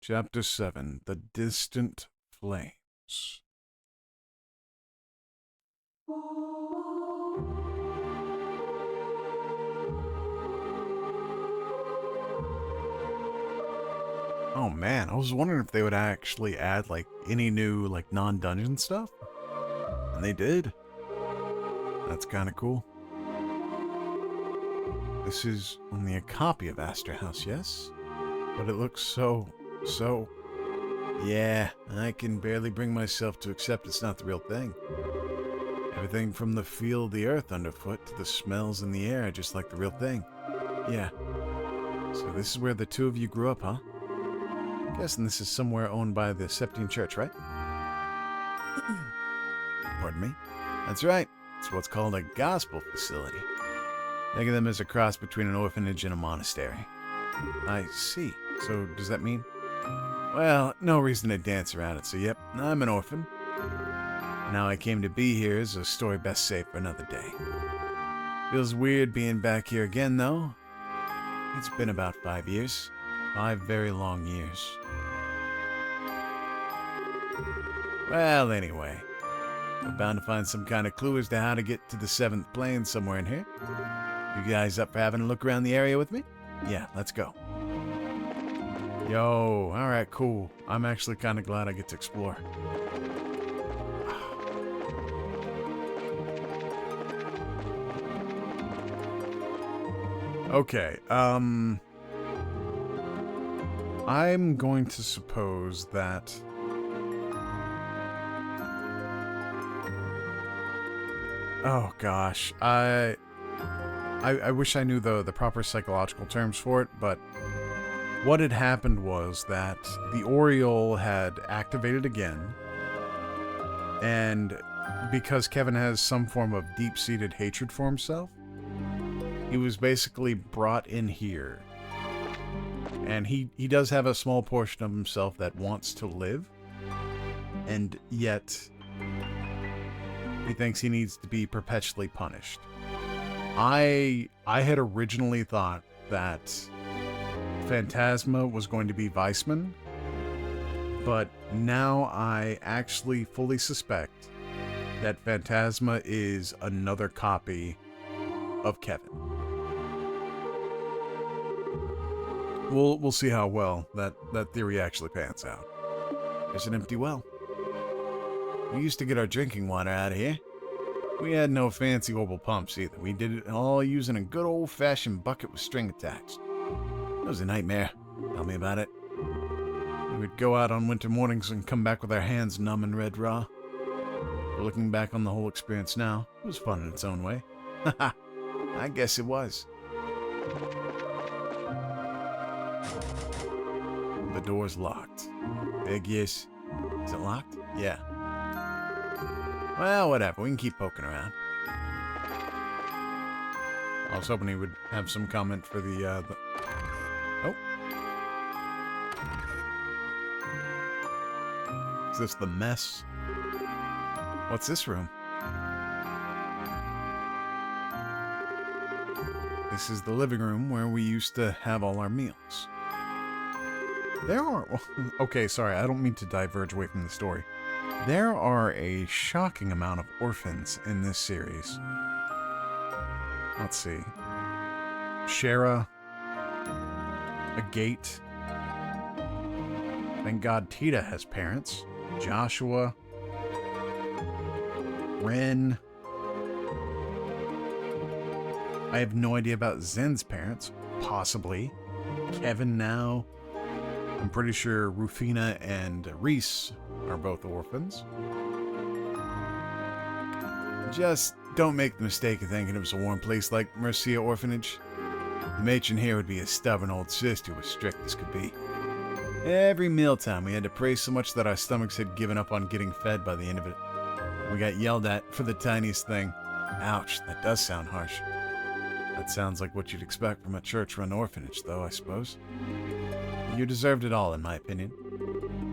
Chapter 7, The Distant Flames. Oh man, I was wondering if they would actually add, any new, non-dungeon stuff. And they did. That's kind of cool. This is only a copy of Astor House, yes? But it looks so... Yeah, I can barely bring myself to accept it's not the real thing. Everything from the feel of the earth underfoot to the smells in the air, just like the real thing. Yeah. So this is where the two of you grew up, huh? Guessing this is somewhere owned by the Septine Church, right? Pardon me? That's right. It's what's called a gospel facility. Think of them as a cross between an orphanage and a monastery. I see. So does that mean? Well, no reason to dance around it, so yep, I'm an orphan. Now I came to be here is a story best saved for another day. Feels weird being back here again, though. It's been about 5 years. 5 very long years. Well, anyway, we're bound to find some kind of clue as to how to get to the 7th plane somewhere in here. You guys up for having a look around the area with me? Yeah, let's go. Yo, alright, cool. I'm actually kind of glad I get to explore. Okay, I'm going to suppose that... Oh gosh, I wish I knew the proper psychological terms for it, but what had happened was that the Oriole had activated again, and because Kevin has some form of deep-seated hatred for himself, he was basically brought in here. And he does have a small portion of himself that wants to live, and yet he thinks he needs to be perpetually punished. I had originally thought that Phantasma was going to be Weissman, but now I actually fully suspect that Phantasma is another copy of Kevin. We'll see how well that theory actually pans out. There's an empty well. We used to get our drinking water out of here. We had no fancy Orbital pumps either. We did it all using a good old-fashioned bucket with string attached. It was a nightmare. Tell me about it. We would go out on winter mornings and come back with our hands numb and red raw. But looking back on the whole experience now, it was fun in its own way. Haha, I guess it was. The door's locked. Big yes. Is it locked? Yeah. Well, whatever. We can keep poking around. I was hoping he would have some comment for the... Oh. Is this the mess? What's this room? This is the living room where we used to have all our meals. There are... Okay, sorry, I don't mean to diverge away from the story. There are a shocking amount of orphans in this series. Let's see. Shara. A gate. Thank God Tita has parents. Joshua. Ren. I have no idea about Zen's parents. Possibly. Kevin now. I'm pretty sure Rufina and Reis are both orphans. Just don't make the mistake of thinking it was a warm place like Mercia Orphanage. The matron here would be a stubborn old sister who was strict as could be. Every mealtime we had to pray so much that our stomachs had given up on getting fed by the end of it. We got yelled at for the tiniest thing. Ouch, that does sound harsh. That sounds like what you'd expect from a church-run orphanage, though, I suppose. You deserved it all, in my opinion.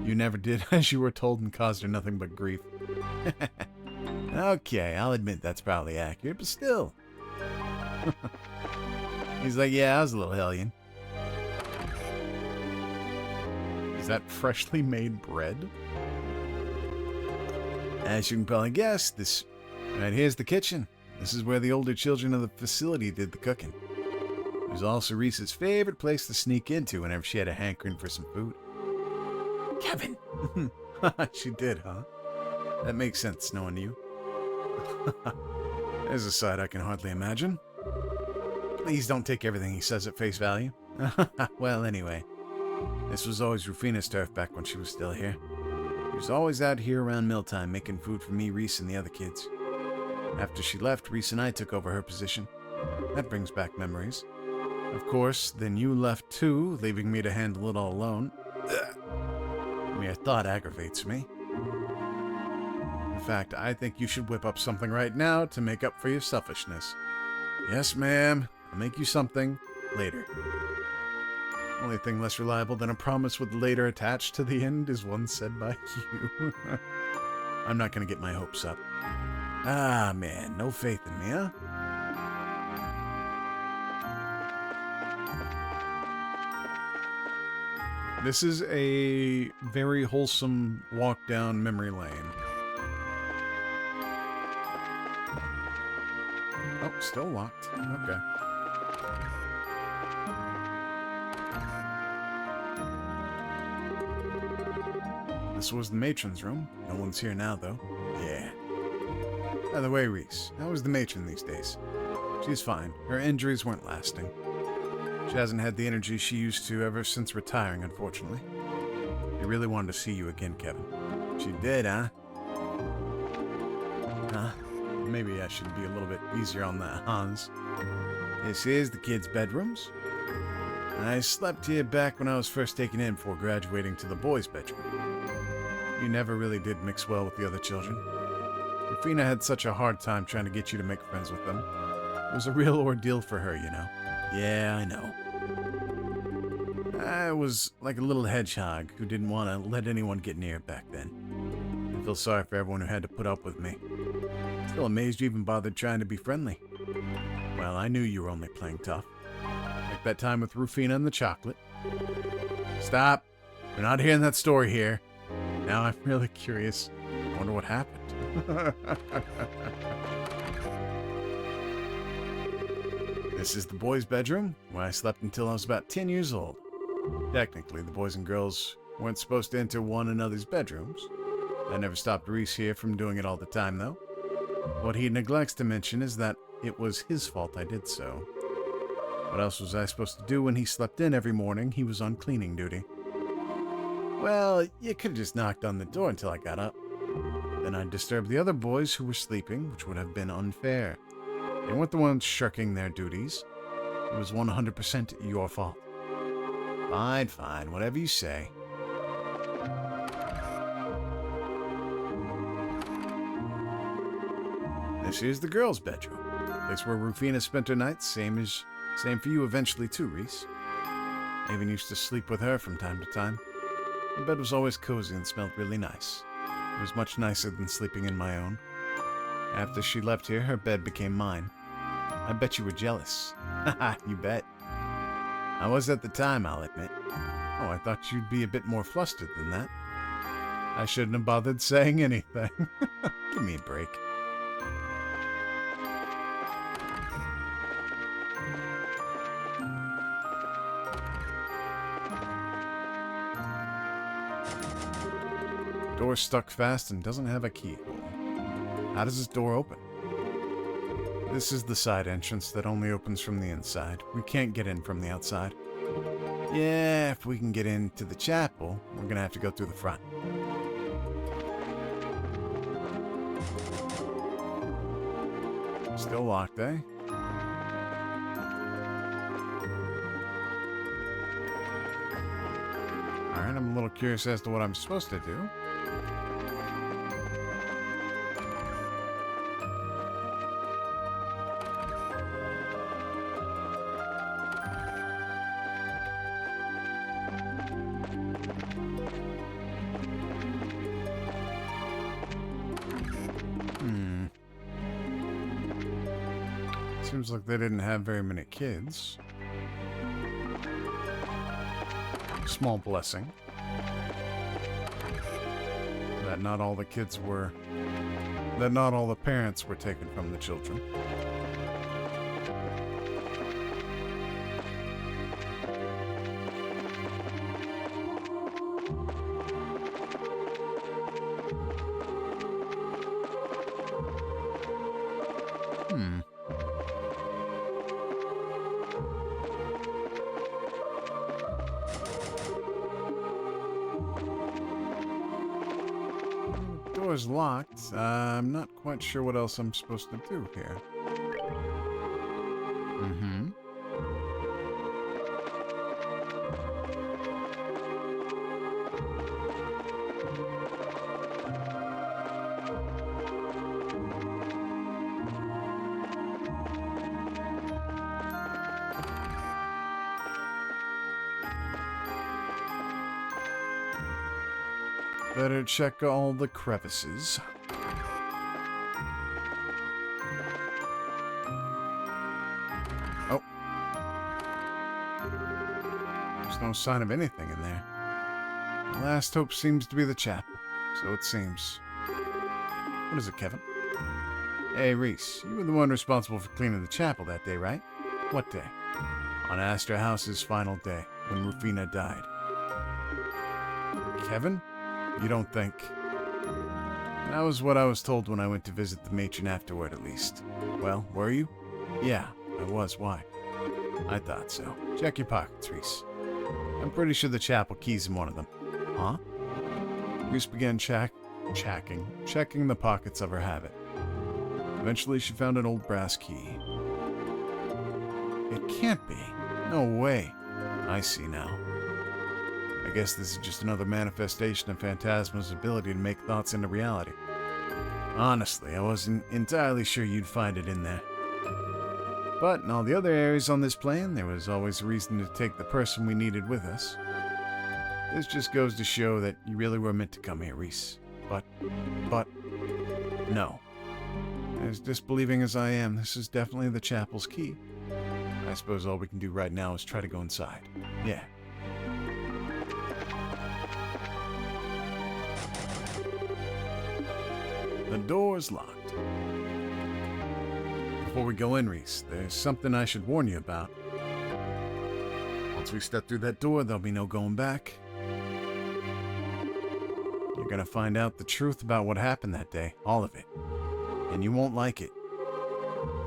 You never did as you were told and caused her nothing but grief. Okay, I'll admit that's probably accurate, but still. He's like, yeah, I was a little hellion. He's that freshly made bread? As you can probably guess, this right here's the kitchen. This is where the older children of the facility did the cooking. It was also Reese's favorite place to sneak into whenever she had a hankering for some food. Kevin! She did, huh? That makes sense, knowing you. There's a side I can hardly imagine. Please don't take everything he says at face value. Well, anyway, this was always Rufina's turf back when she was still here. She was always out here around mealtime making food for me, Reese, and the other kids. After she left, Reese and I took over her position. That brings back memories. Of course, then you left too, leaving me to handle it all alone. Mere thought aggravates me. In fact, I think you should whip up something right now to make up for your selfishness. Yes, ma'am. I'll make you something later. Only thing less reliable than a promise with later attached to the end is one said by you. I'm not gonna get my hopes up. Ah, man, no faith in me, huh? This is a very wholesome walk down memory lane. Oh, still locked. Okay. This was the matron's room. No one's here now, though. Yeah. By the way, Reese, how is the matron these days? She's fine. Her injuries weren't lasting. She hasn't had the energy she used to ever since retiring, unfortunately. She really wanted to see you again, Kevin. She did, huh? Huh? Maybe I should be a little bit easier on the Hans. This is the kids' bedrooms. I slept here back when I was first taken in before graduating to the boys' bedroom. You never really did mix well with the other children. Rufina had such a hard time trying to get you to make friends with them. It was a real ordeal for her, you know. Yeah, I know. I was like a little hedgehog who didn't want to let anyone get near back then. I feel sorry for everyone who had to put up with me. Still amazed you even bothered trying to be friendly. Well, I knew you were only playing tough. Like that time with Rufina and the chocolate. Stop. We're not hearing that story here. Now I'm really curious. I wonder what happened. This is the boys' bedroom, where I slept until I was about 10 years old. Technically, the boys and girls weren't supposed to enter one another's bedrooms. I never stopped Reese here from doing it all the time, though. What he neglects to mention is that it was his fault I did so. What else was I supposed to do when he slept in every morning he was on cleaning duty? Well, you could have just knocked on the door until I got up. Then I'd disturb the other boys who were sleeping, which would have been unfair. They weren't the ones shirking their duties. It was 100% your fault. Fine, fine, whatever you say. This is the girls' bedroom. Place where Rufina spent her nights, same for you eventually too, Reese. I even used to sleep with her from time to time. Her bed was always cozy and smelled really nice. It was much nicer than sleeping in my own. After she left here, her bed became mine. I bet you were jealous. Haha, you bet. I was at the time, I'll admit. Oh, I thought you'd be a bit more flustered than that. I shouldn't have bothered saying anything. Give me a break. Door's stuck fast and doesn't have a keyhole. How does this door open? This is the side entrance that only opens from the inside. We can't get in from the outside. Yeah, if we can get into the chapel, we're gonna have to go through the front. Still locked, eh? Alright, I'm a little curious as to what I'm supposed to do. Seems like they didn't have very many kids. Small blessing. that not all the parents were taken from the children. Door's locked. I'm not quite sure what else I'm supposed to do here. Better check all the crevices. Oh. There's no sign of anything in there. The last hope seems to be the chapel. So it seems. What is it, Kevin? Hey, Reis, you were the one responsible for cleaning the chapel that day, right? What day? On Astor House's final day, when Rufina died. Kevin? You don't think? That was what I was told when I went to visit the matron afterward, at least. Well, were you? Yeah, I was. Why? I thought so. Check your pockets, Reis. I'm pretty sure the chapel key's in one of them. Huh? Reis began checking the pockets of her habit. Eventually, she found an old brass key. It can't be. No way. I see now. I guess this is just another manifestation of Phantasma's ability to make thoughts into reality. Honestly, I wasn't entirely sure you'd find it in there. But in all the other areas on this plane, there was always a reason to take the person we needed with us. This just goes to show that you really were meant to come here, Reis. But, no. As disbelieving as I am, this is definitely the chapel's key. I suppose all we can do right now is try to go inside. Yeah. The door's locked. Before we go in, Reis, there's something I should warn you about. Once we step through that door, there'll be no going back. You're gonna find out the truth about what happened that day, all of it. And you won't like it.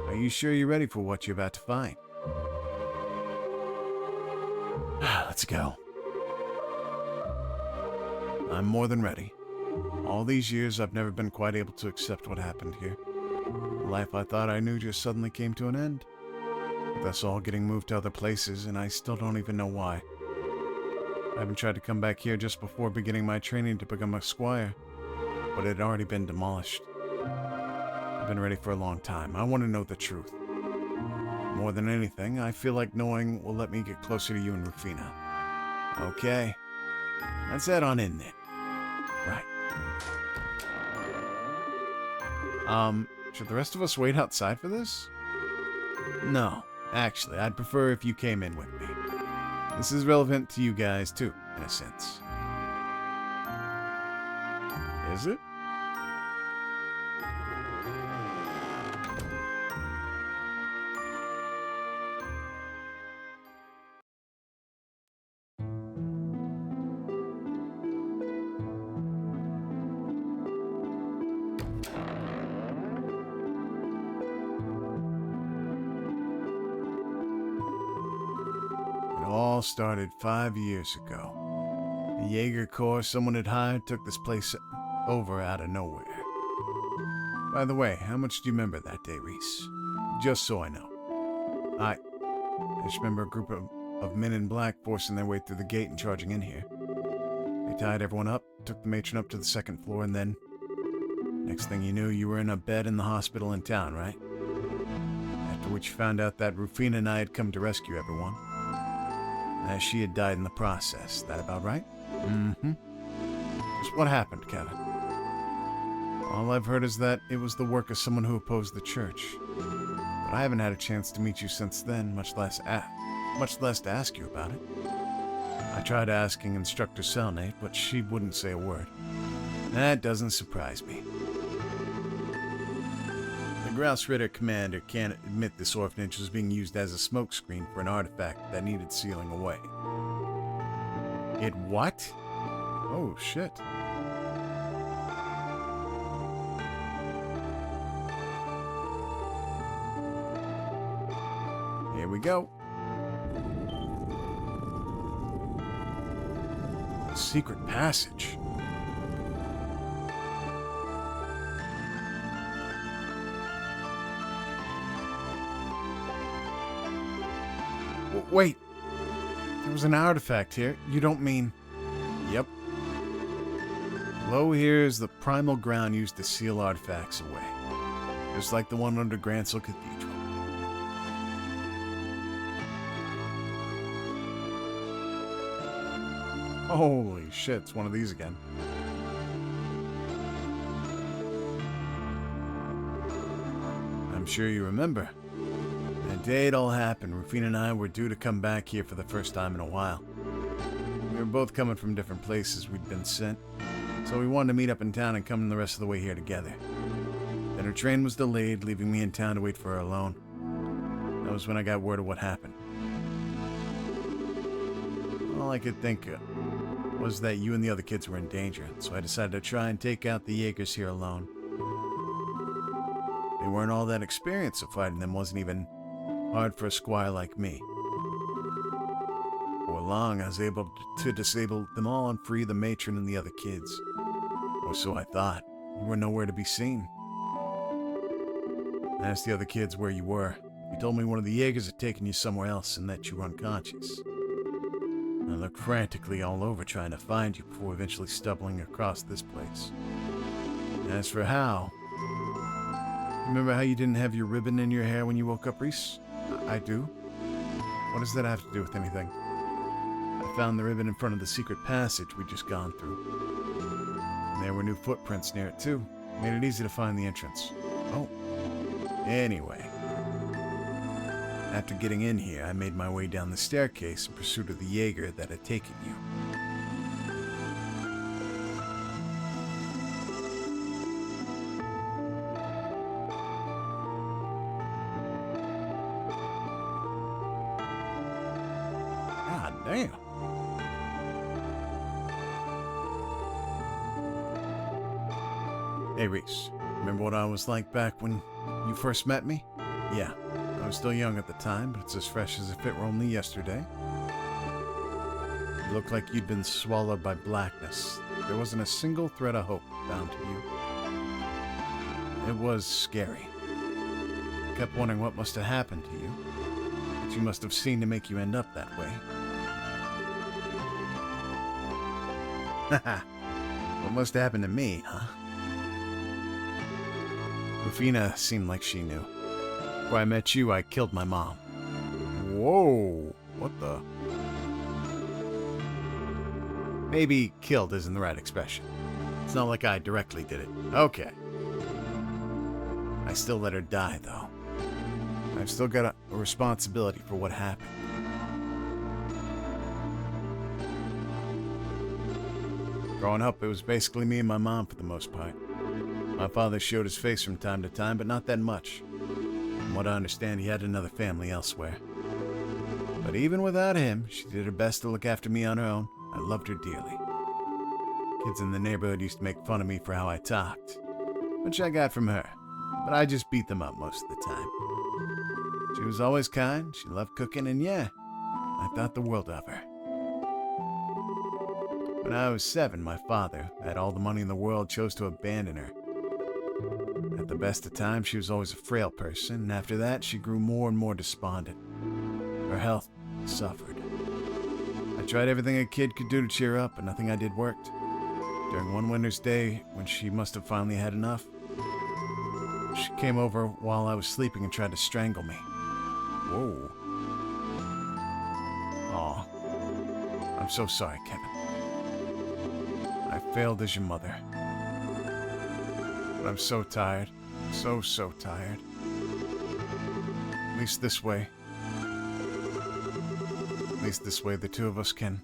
Are you sure you're ready for what you're about to find? Let's go. I'm more than ready. All these years, I've never been quite able to accept what happened here. The life I thought I knew just suddenly came to an end. With us all getting moved to other places, and I still don't even know why. I even tried to come back here just before beginning my training to become a squire, but it had already been demolished. I've been ready for a long time. I want to know the truth. More than anything, I feel like knowing will let me get closer to you and Rufina. Okay. Let's head on in then. Right. Should the rest of us wait outside for this? No. Actually, I'd prefer if you came in with me. This is relevant to you guys, too, in a sense. Is it? It all started 5 years ago. The Jaeger Corps someone had hired took this place over out of nowhere. By the way, how much do you remember that day, Reis? Just so I know. I just remember a group of men in black forcing their way through the gate and charging in here. They tied everyone up, took the matron up to the second floor, and then... next thing you knew, you were in a bed in the hospital in town, right? After which you found out that Rufina and I had come to rescue everyone. As she had died in the process. That about right? Mm-hmm. Just what happened, Kevin? All I've heard is that it was the work of someone who opposed the church. But I haven't had a chance to meet you since then, much less to ask you about it. I tried asking Instructor Selnate, but she wouldn't say a word. That doesn't surprise me. The Grouse Ritter commander can't admit this orphanage was being used as a smokescreen for an artifact that needed sealing away. It what? Oh, shit. Here we go. A secret passage. Wait. There was an artifact here. You don't mean... Yep. Below here is the primal ground used to seal artifacts away. Just like the one under Gransel Cathedral. Holy shit, it's one of these again. I'm sure you remember. The day it all happened, Rufina and I were due to come back here for the first time in a while. We were both coming from different places we'd been sent, so we wanted to meet up in town and come the rest of the way here together. Then her train was delayed, leaving me in town to wait for her alone. That was when I got word of what happened. All I could think of was that you and the other kids were in danger, so I decided to try and take out the Jaegers here alone. They weren't all that experienced, so fighting them wasn't even hard for a squire like me. Before long, I was able to disable them all and free the matron and the other kids. Or so I thought. You were nowhere to be seen. I asked the other kids where you were. You told me one of the Jaegers had taken you somewhere else and that you were unconscious. I looked frantically all over trying to find you before eventually stumbling across this place. As for how... Remember how you didn't have your ribbon in your hair when you woke up, Reis? I do. What does that have to do with anything? I found the ribbon in front of the secret passage we'd just gone through. And there were new footprints near it, too. Made it easy to find the entrance. Oh. Anyway. After getting in here, I made my way down the staircase in pursuit of the Jaeger that had taken you. God damn. Hey, Reis. Remember what I was like back when you first met me? Yeah. I was still young at the time, but it's as fresh as if it were only yesterday. You looked like you'd been swallowed by blackness. There wasn't a single thread of hope bound to you. It was scary. I kept wondering what must have happened to you. What you must have seen to make you end up that way. Haha. What must have happened to me, huh? Rufina seemed like she knew. Before I met you, I killed my mom. Whoa, what the? Maybe killed isn't the right expression. It's not like I directly did it. Okay. I still let her die, though. I've still got a responsibility for what happened. Growing up, it was basically me and my mom for the most part. My father showed his face from time to time, but not that much. From what I understand, he had another family elsewhere. But even without him, she did her best to look after me on her own. I loved her dearly. Kids in the neighborhood used to make fun of me for how I talked, which I got from her, but I just beat them up most of the time. She was always kind, she loved cooking, and yeah, I thought the world of her. When I was 7, my father, who had all the money in the world, chose to abandon her. At the best of times, she was always a frail person, and after that, she grew more and more despondent. Her health suffered. I tried everything a kid could do to cheer up, but nothing I did worked. During one winter's day, when she must have finally had enough, she came over while I was sleeping and tried to strangle me. Whoa. Aw. I'm so sorry, Kevin. I failed as your mother. But I'm so tired. So tired. At least this way. At least this way the two of us can...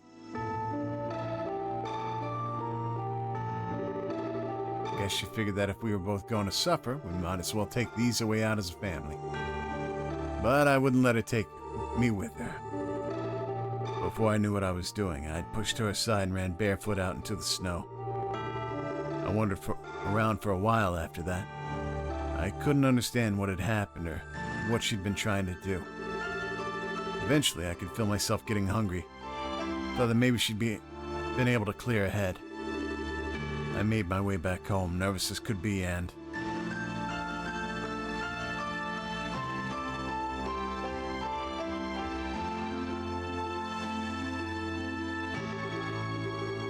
guess she figured that if we were both going to suffer, we might as well take the easy way out as a family. But I wouldn't let her take me with her. Before I knew what I was doing, I'd pushed her aside and ran barefoot out into the snow. I wandered around for a while after that. I couldn't understand what had happened or what she'd been trying to do. Eventually, I could feel myself getting hungry. Thought that maybe she'd been able to clear her head. I made my way back home, nervous as could be, and...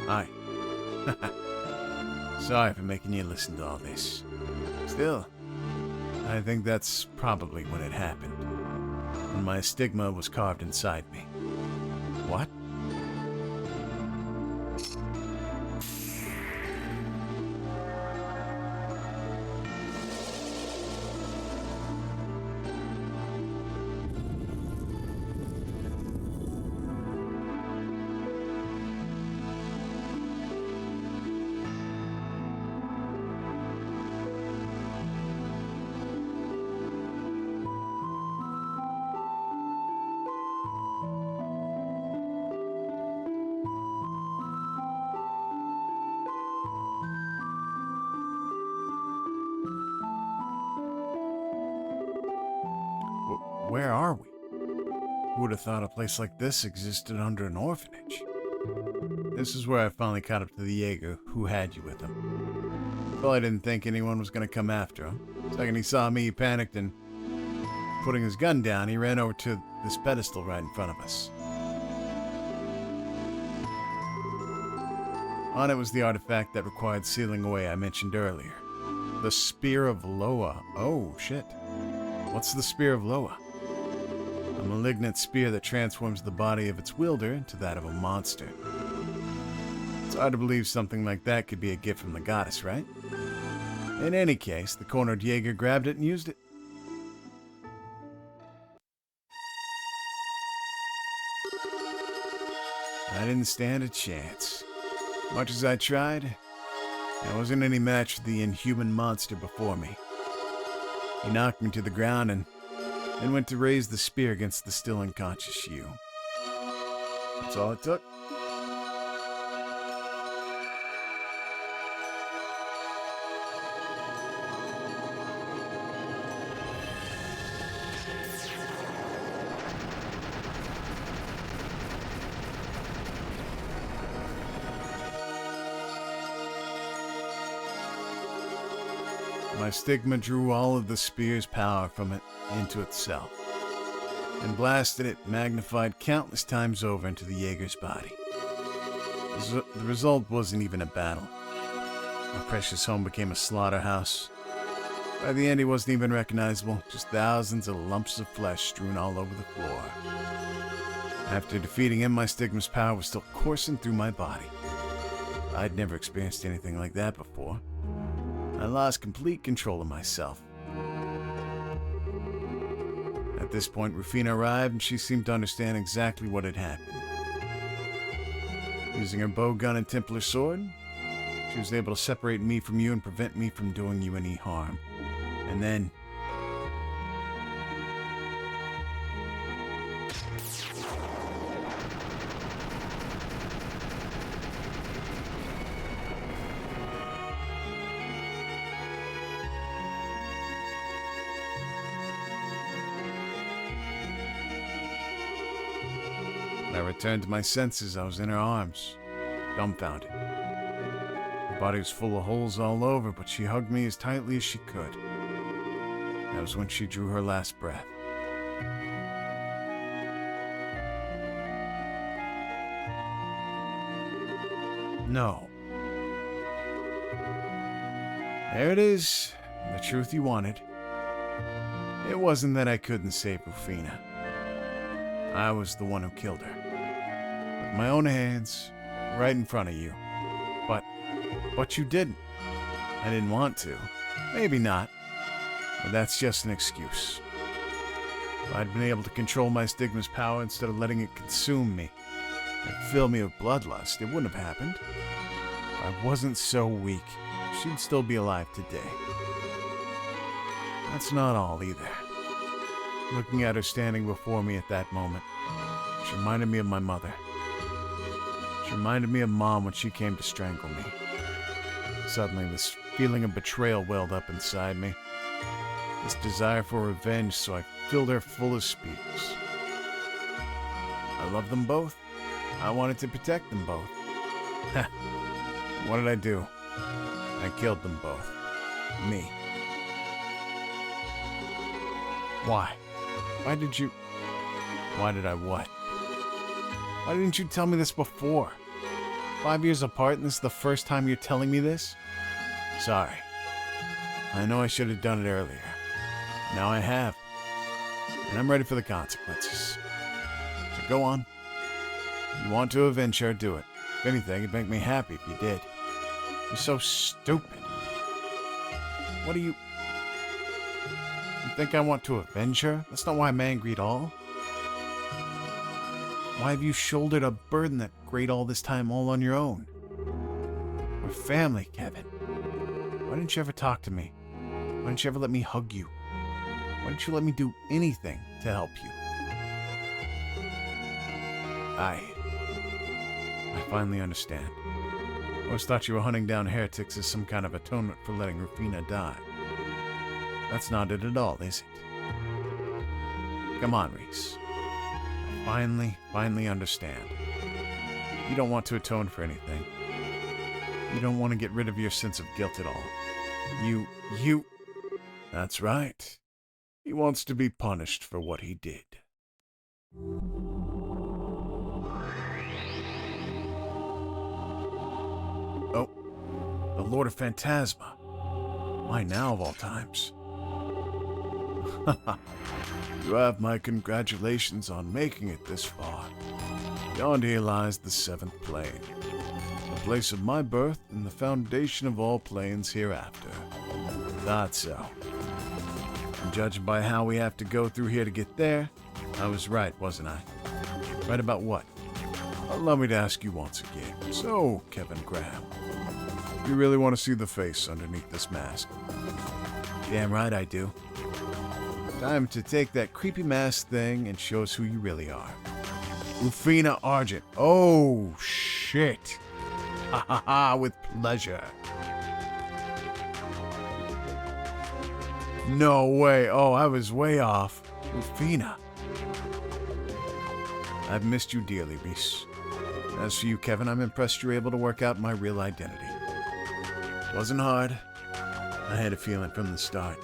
Hi. Sorry for making you listen to all this. Still, I think that's probably when it happened. When my stigma was carved inside me. What? Where are we? Who would have thought a place like this existed under an orphanage? This is where I finally caught up to the Jaeger who had you with him. Probably didn't think anyone was going to come after him. The second he saw me, he panicked and, putting his gun down, he ran over to this pedestal right in front of us. On it was the artifact that required sealing away I mentioned earlier. The Spear of Loa. Oh, shit. What's the Spear of Loa? A malignant spear that transforms the body of its wielder into that of a monster. It's hard to believe something like that could be a gift from the goddess, right? In any case, the cornered Jaeger grabbed it and used it. I didn't stand a chance. Much as I tried, I wasn't any match for the inhuman monster before me. He knocked me to the ground and then went to raise the spear against the still unconscious you. That's all it took. My stigma drew all of the spear's power from it into itself, and blasted it magnified countless times over into the Jaeger's body. The result wasn't even a battle. My precious home became a slaughterhouse. By the end, he wasn't even recognizable, just thousands of lumps of flesh strewn all over the floor. After defeating him, my stigma's power was still coursing through my body. I'd never experienced anything like that before. I lost complete control of myself. At this point, Rufina arrived, and she seemed to understand exactly what had happened. Using her bow gun and Templar sword, she was able to separate me from you and prevent me from doing you any harm. And then... When I returned to my senses, I was in her arms, dumbfounded. Her body was full of holes all over, but she hugged me as tightly as she could. That was when she drew her last breath. No. There it is, the truth you wanted. It wasn't that I couldn't save Rufina. I was the one who killed her. With my own hands, right in front of you. But you didn't. I didn't want to. Maybe not. But that's just an excuse. If I'd been able to control my stigma's power instead of letting it consume me and fill me with bloodlust, it wouldn't have happened. I wasn't so weak. she'd still be alive today. That's not all either. Looking at her standing before me at that moment, she reminded me of my mother. She reminded me of Mom when she came to strangle me. Suddenly, this feeling of betrayal welled up inside me. This desire for revenge, so I filled her full of spears. I loved them both. I wanted to protect them both. What did I do? I killed them both. Me. Why? Why did I what? Why didn't you tell me this before? 5 years apart and this is the first time you're telling me this? Sorry. I know I should have done it earlier. Now I have. And I'm ready for the consequences. So go on. You want to avenge her, do it. If anything, it'd make me happy if you did. You're so stupid. What do you... You think I want to avenge her? That's not why I'm angry at all. Why have you shouldered a burden that great all this time all on your own? We're family, Kevin. Why didn't you ever talk to me? Why didn't you ever let me hug you? Why didn't you let me do anything to help you? I finally understand. I always thought you were hunting down heretics as some kind of atonement for letting Rufina die. That's not it at all, is it? Come on, Reis. I finally understand. You don't want to atone for anything. You don't want to get rid of your sense of guilt at all. You... That's right. He wants to be punished for what he did. Oh, the Lord of Phantasma. Why now of all times? You have my congratulations on making it this far. Beyond here lies the seventh plane, the place of my birth and the foundation of all planes hereafter. Thought so. And judging by how we have to go through here to get there, I was right, wasn't I? Right about what? Allow me to ask you once again. So, Kevin Graham, you really want to see the face underneath this mask? Damn right I do. Time to take that creepy mask thing and show us who you really are. Rufina Argent. Oh, shit. Ha ha ha, with pleasure. No way. Oh, I was way off. Rufina. I've missed you dearly, Reis. As for you, Kevin, I'm impressed you were able to work out my real identity. It wasn't hard. I had a feeling from the start.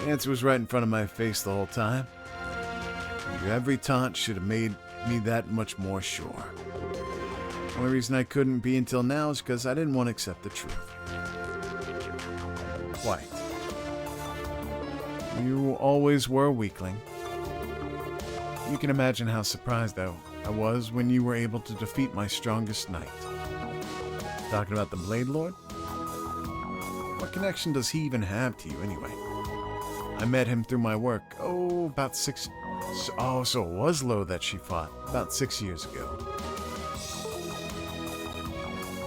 The answer was right in front of my face the whole time. Your every taunt should have made me that much more sure. The only reason I couldn't be until now is because I didn't want to accept the truth. Quite. You always were a weakling. You can imagine how surprised I was when you were able to defeat my strongest knight. Talking about the Blade Lord? What connection does he even have to you anyway? I met him through my work, about 6... Oh, so it was Lo that she fought, about 6 years ago.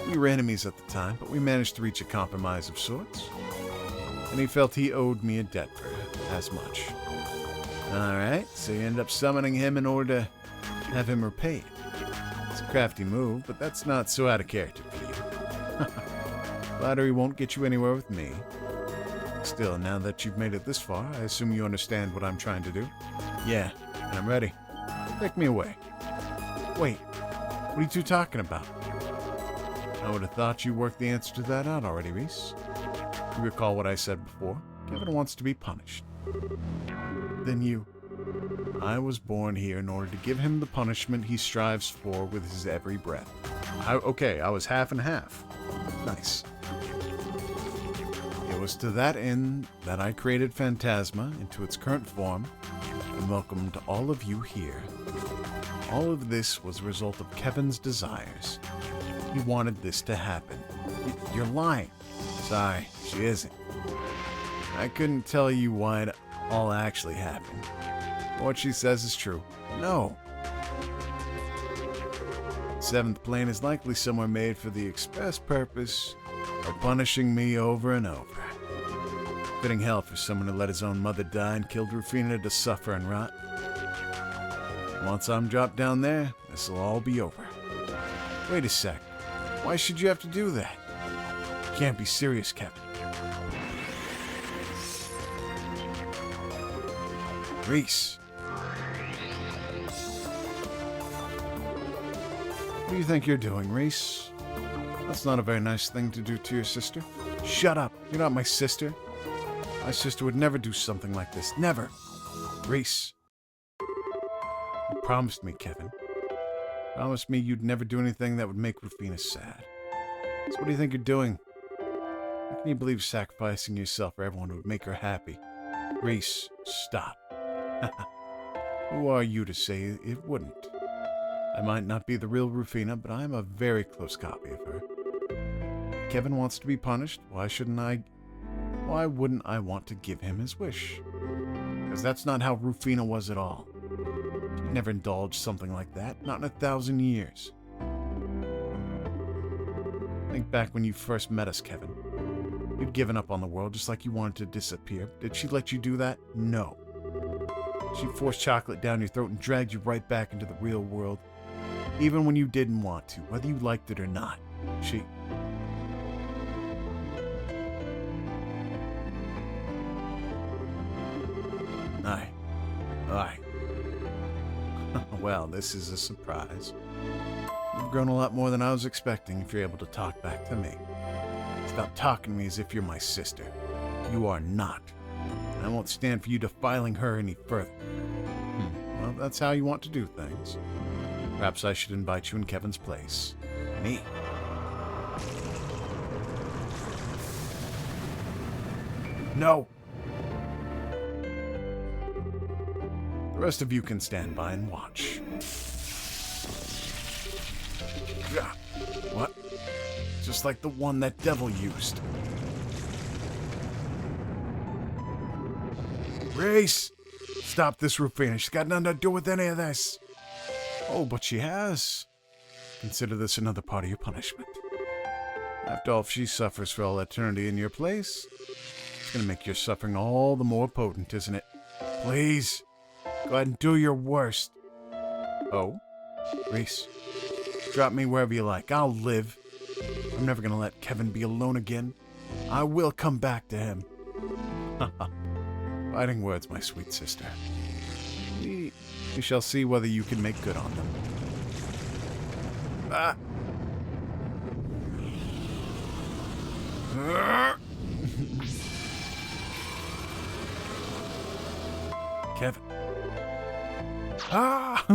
We were enemies at the time, but we managed to reach a compromise of sorts. And he felt he owed me a debt for as much. Alright, so you end up summoning him in order to have him repaid. It's a crafty move, but that's not so out of character for you. Flattery won't get you anywhere with me. Still, now that you've made it this far, I assume you understand what I'm trying to do? Yeah, and I'm ready. Take me away. Wait, what are you two talking about? I would have thought you worked the answer to that out already, Reis. You recall what I said before? Kevin wants to be punished. Then you. I was born here in order to give him the punishment he strives for with his every breath. Okay, I was half and half. Nice. It was to that end that I created Phantasma into its current form and welcomed all of you here. All of this was a result of Kevin's desires. He wanted this to happen. You're lying. Sorry, she isn't. I couldn't tell you why it all actually happened. What she says is true. No. seventh plane is likely somewhere made for the express purpose of punishing me over and over. Fitting hell for someone who let his own mother die and killed Rufina to suffer and rot. Once I'm dropped down there, this'll all be over. Wait a sec. Why should you have to do that? You can't be serious, Kevin. Reis. What do you think you're doing, Reis? That's not a very nice thing to do to your sister. Shut up. You're not my sister. My sister would never do something like this. Never. Reis. You promised me, Kevin. Promised me you'd never do anything that would make Rufina sad. So what do you think you're doing? How can you believe sacrificing yourself for everyone who would make her happy? Reis, stop. Who are you to say it wouldn't? I might not be the real Rufina, but I am a very close copy of her. If Kevin wants to be punished, why wouldn't I want to give him his wish? Because that's not how Rufina was at all. She'd never indulged something like that, not in 1,000 years. Think back when you first met us, Kevin. You'd given up on the world just like you wanted to disappear. Did she let you do that? No. She forced chocolate down your throat and dragged you right back into the real world. Even when you didn't want to, whether you liked it or not. She... Aye. Well, this is a surprise. You've grown a lot more than I was expecting if you're able to talk back to me. Stop talking to me as if you're my sister. You are not. And I won't stand for you defiling her any further. Well, that's how you want to do things. Perhaps I should invite you in Kevin's place. Me. No! The rest of you can stand by and watch. What? Just like the one that devil used. Reis! Stop this, Rufina. She's got nothing to do with any of this. Oh, but she has. Consider this another part of your punishment. After all, if she suffers for all eternity in your place, it's going to make your suffering all the more potent, isn't it? Please, go ahead and do your worst. Oh? Reis, drop me wherever you like. I'll live. I'm never going to let Kevin be alone again. I will come back to him. Fighting words, my sweet sister. We shall see whether you can make good on them. Ah! Kevin. Ah!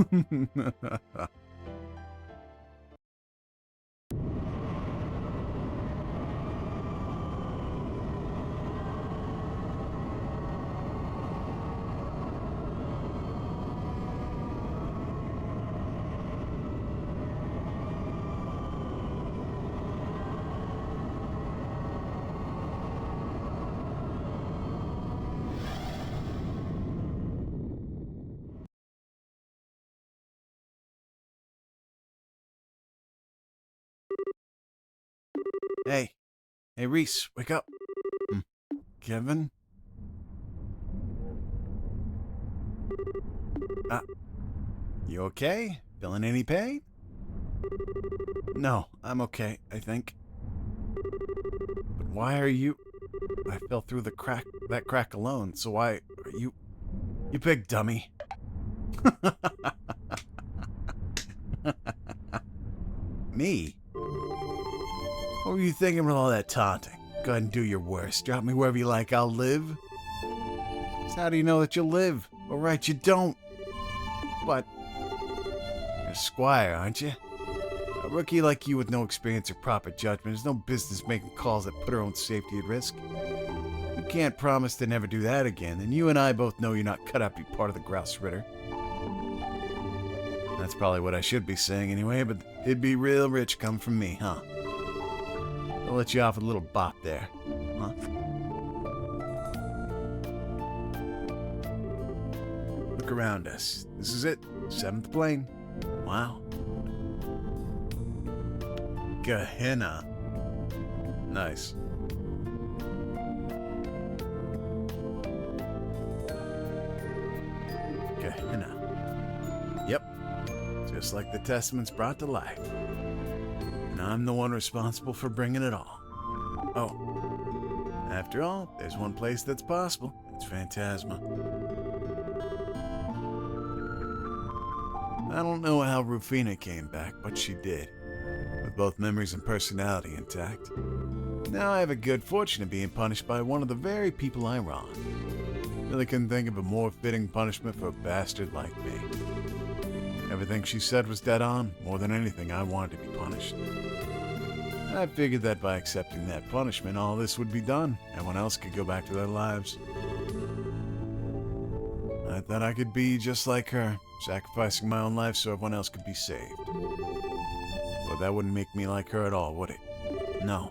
Hey, Reis, wake up. Kevin? You okay? Feeling any pain? No, I'm okay, I think. But why are you... I fell through that crack alone, so why are you... You big dummy. Me? What were you thinking with all that taunting? Go ahead and do your worst. Drop me wherever you like, I'll live. So how do you know that you'll live? All right, you don't. But you're a squire, aren't you? A rookie like you with no experience or proper judgment has no business making calls that put her own safety at risk. You can't promise to never do that again, and you and I both know you're not cut out to be part of the Grouse Ritter. That's probably what I should be saying anyway, but it'd be real rich coming from me, huh? I'll let you off with a little bop there, huh? Look around us. This is it. 7th plane. Wow. Gehenna. Nice. Gehenna. Yep. Just like the Testament's brought to life. And I'm the one responsible for bringing it all. Oh. After all, there's one place that's possible. It's Phantasma. I don't know how Rufina came back, but she did. With both memories and personality intact. Now I have a good fortune of being punished by one of the very people I wronged. Really couldn't think of a more fitting punishment for a bastard like me. Everything she said was dead on. More than anything, I wanted to be punished. I figured that by accepting that punishment, all this would be done. Everyone else could go back to their lives. I thought I could be just like her, sacrificing my own life so everyone else could be saved. But that wouldn't make me like her at all, would it? No.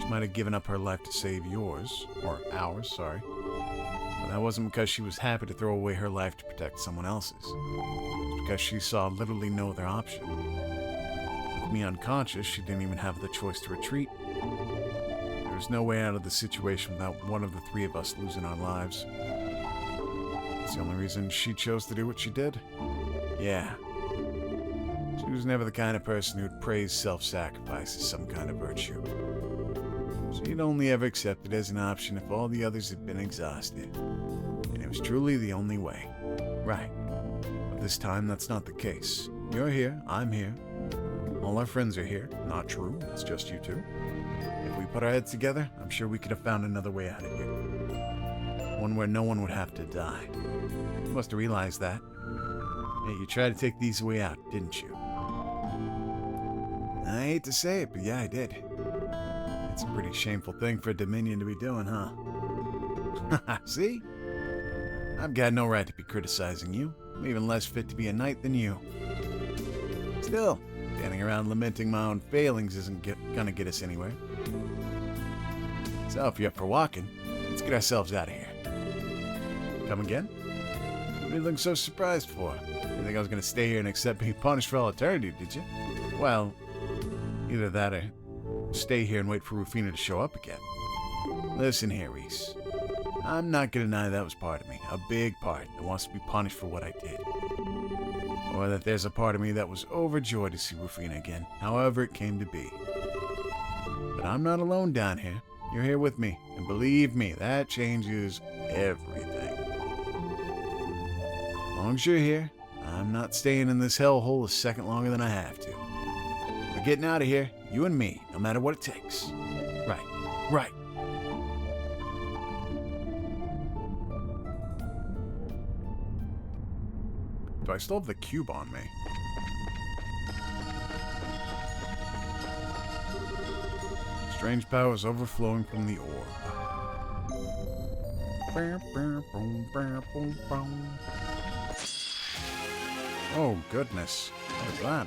She might have given up her life to save yours, or ours, sorry. But that wasn't because she was happy to throw away her life to protect someone else's. It's because she saw literally no other option. With me unconscious, she didn't even have the choice to retreat. There was no way out of the situation without one of the three of us losing our lives. It's the only reason she chose to do what she did. Yeah. She was never the kind of person who'd praise self-sacrifice as some kind of virtue. She'd only ever accept it as an option if all the others had been exhausted. And it was truly the only way. Right. But this time, that's not the case. You're here, I'm here. All our friends are here. Not true, it's just you two. If we put our heads together, I'm sure we could have found another way out of here. One where no one would have to die. You must have realized that. Hey, you tried to take these away out, didn't you? I hate to say it, but yeah, I did. It's a pretty shameful thing for a Dominion to be doing, huh? See? I've got no right to be criticizing you. I'm even less fit to be a knight than you. Still, standing around lamenting my own failings isn't gonna get us anywhere. So if you're up for walking, let's get ourselves out of here. Come again? What are you looking so surprised for? You think I was gonna stay here and accept being punished for all eternity, did you? Well, either that or stay here and wait for Rufina to show up again. Listen here, Reis. I'm not gonna deny that was part of me, a big part that wants to be punished for what I did. Or that there's a part of me that was overjoyed to see Rufina again, however it came to be. But I'm not alone down here. You're here with me, and believe me, that changes everything. As long as you're here, I'm not staying in this hellhole a second longer than I have to. We're getting out of here, you and me, no matter what it takes. Right. Do I still have the cube on me? Strange powers overflowing from the orb. Oh, goodness. What is that?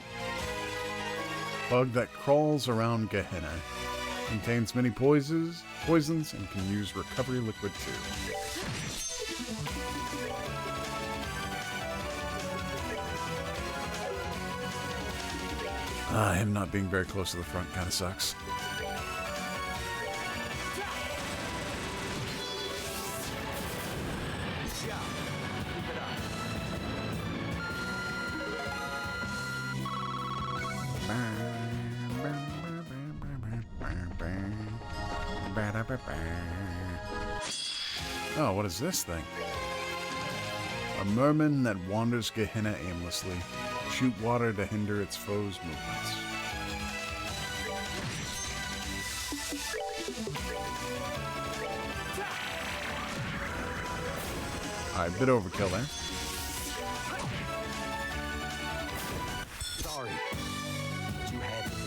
Bug that crawls around Gehenna. Contains many poisons and can use recovery liquid too. Him not being very close to the front kind of sucks. Oh, what is this thing? A merman that wanders Gehenna aimlessly. Shoot water to hinder its foes' movements. Alright, bit overkill there. Sorry, but you had to die.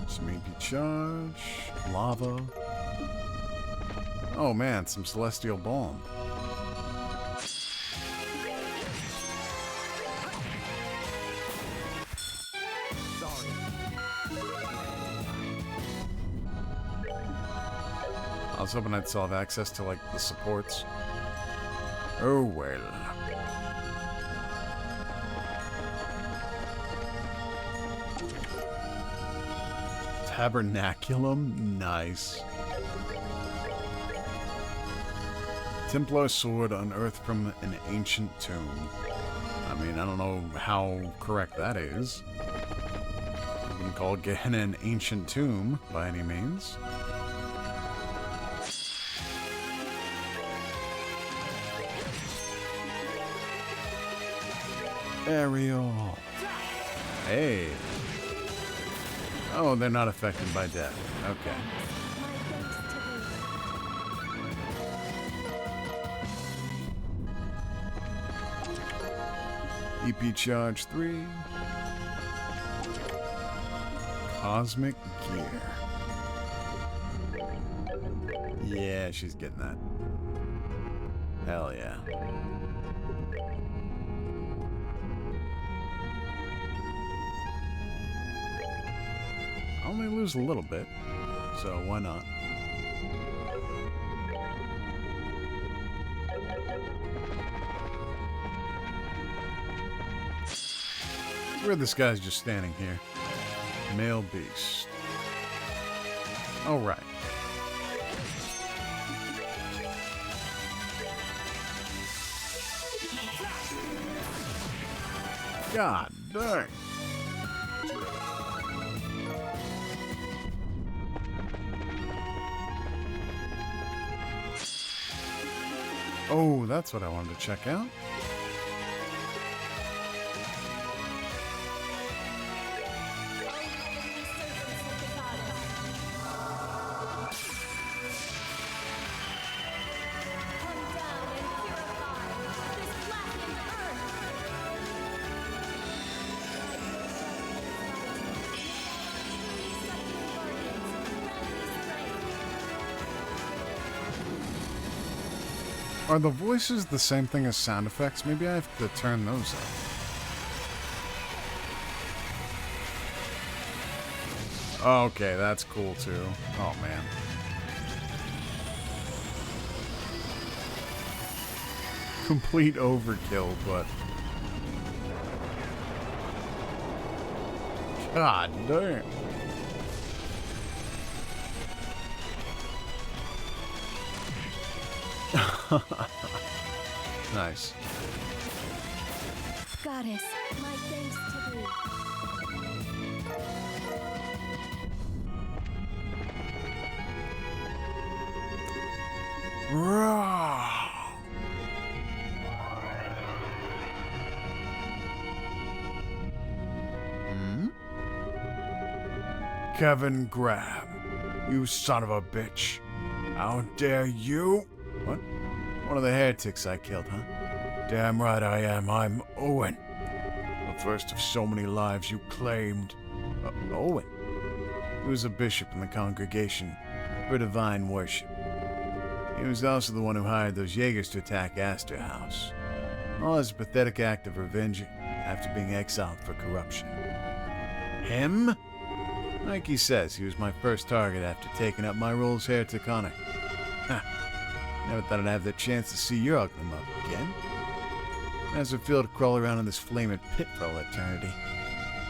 Smeepy charge. Lava. Oh man, some celestial balm. I was hoping I'd still have access to, like, the supports. Oh, well. Tabernaculum? Nice. Templar sword unearthed from an ancient tomb. I mean, I don't know how correct that is. I wouldn't call Gehenna an ancient tomb by any means. Ariel. Hey. Oh, they're not affected by death. Okay. EP charge 3. Cosmic gear. Yeah, she's getting that. Hell yeah. I only lose a little bit, so why not? Where this guy's just standing here. Male beast. All right. God dang. Oh, that's what I wanted to check out. Are the voices the same thing as sound effects? Maybe I have to turn those up. Okay, that's cool too. Oh man. Complete overkill, but... God damn. Nice. Goddess, my thanks to thee. Raw. Kevin Grab, you son of a bitch. How dare you? What? One of the heretics I killed, huh? Damn right I am. I'm Owen. The first of so many lives you claimed. Owen? He was a bishop in the congregation for divine worship. He was also the one who hired those Jaegers to attack Astor House. All as a pathetic act of revenge after being exiled for corruption. Him? Like he says, he was my first target after taking up my role as heretic honor. Never thought I'd have the chance to see your ugly mug again. How's it feel to crawl around in this flaming pit for all eternity?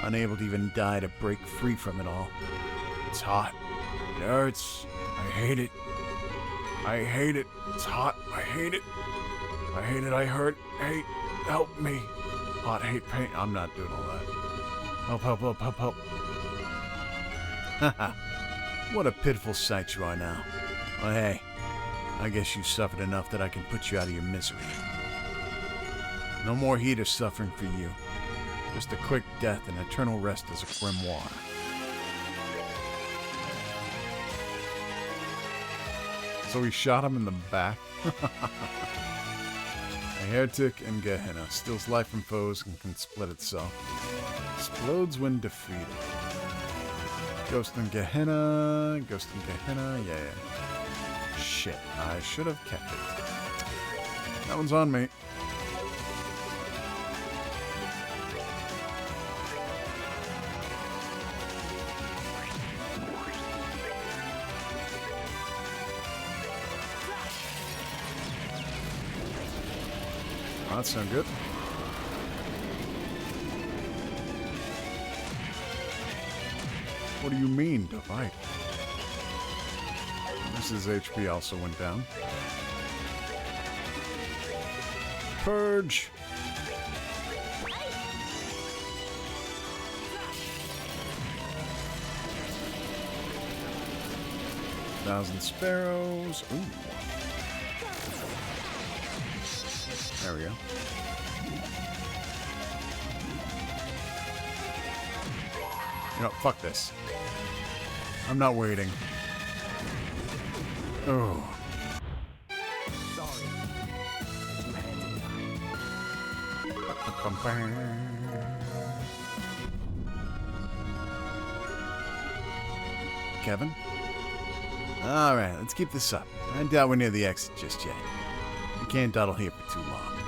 Unable to even die to break free from it all. It's hot. It hurts. I hate it. I hate it. It's hot. I hate it. I hate it. I hurt. Hate. Help me. Hot, hate, pain. I'm not doing all that. Help, help, help, help, help. Haha. What a pitiful sight you are now. Well, hey. I guess you suffered enough that I can put you out of your misery. No more heat or suffering for you. Just a quick death and eternal rest as a grimoire. So he shot him in the back? A heretic in Gehenna steals life from foes and can split itself. Explodes when defeated. Ghost in Gehenna, yeah. Shit, I should have kept it. That one's on me. Oh, that sounds good. What do you mean, divide? Mrs. HP also went down. Purge! Thousand sparrows. Ooh. There we go. You know, fuck this. I'm not waiting. Oh. Sorry. You had to die. Kevin? Alright, let's keep this up. I doubt we're near the exit just yet. We can't dawdle here for too long.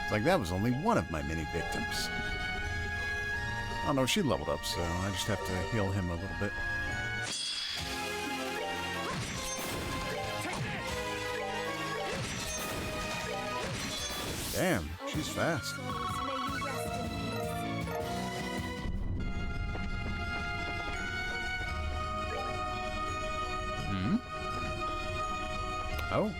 It's like that was only one of my many victims. Oh no, she leveled up, so I just have to heal him a little bit. Damn, she's fast. Souls, may you rest in peace. Hmm? Oh.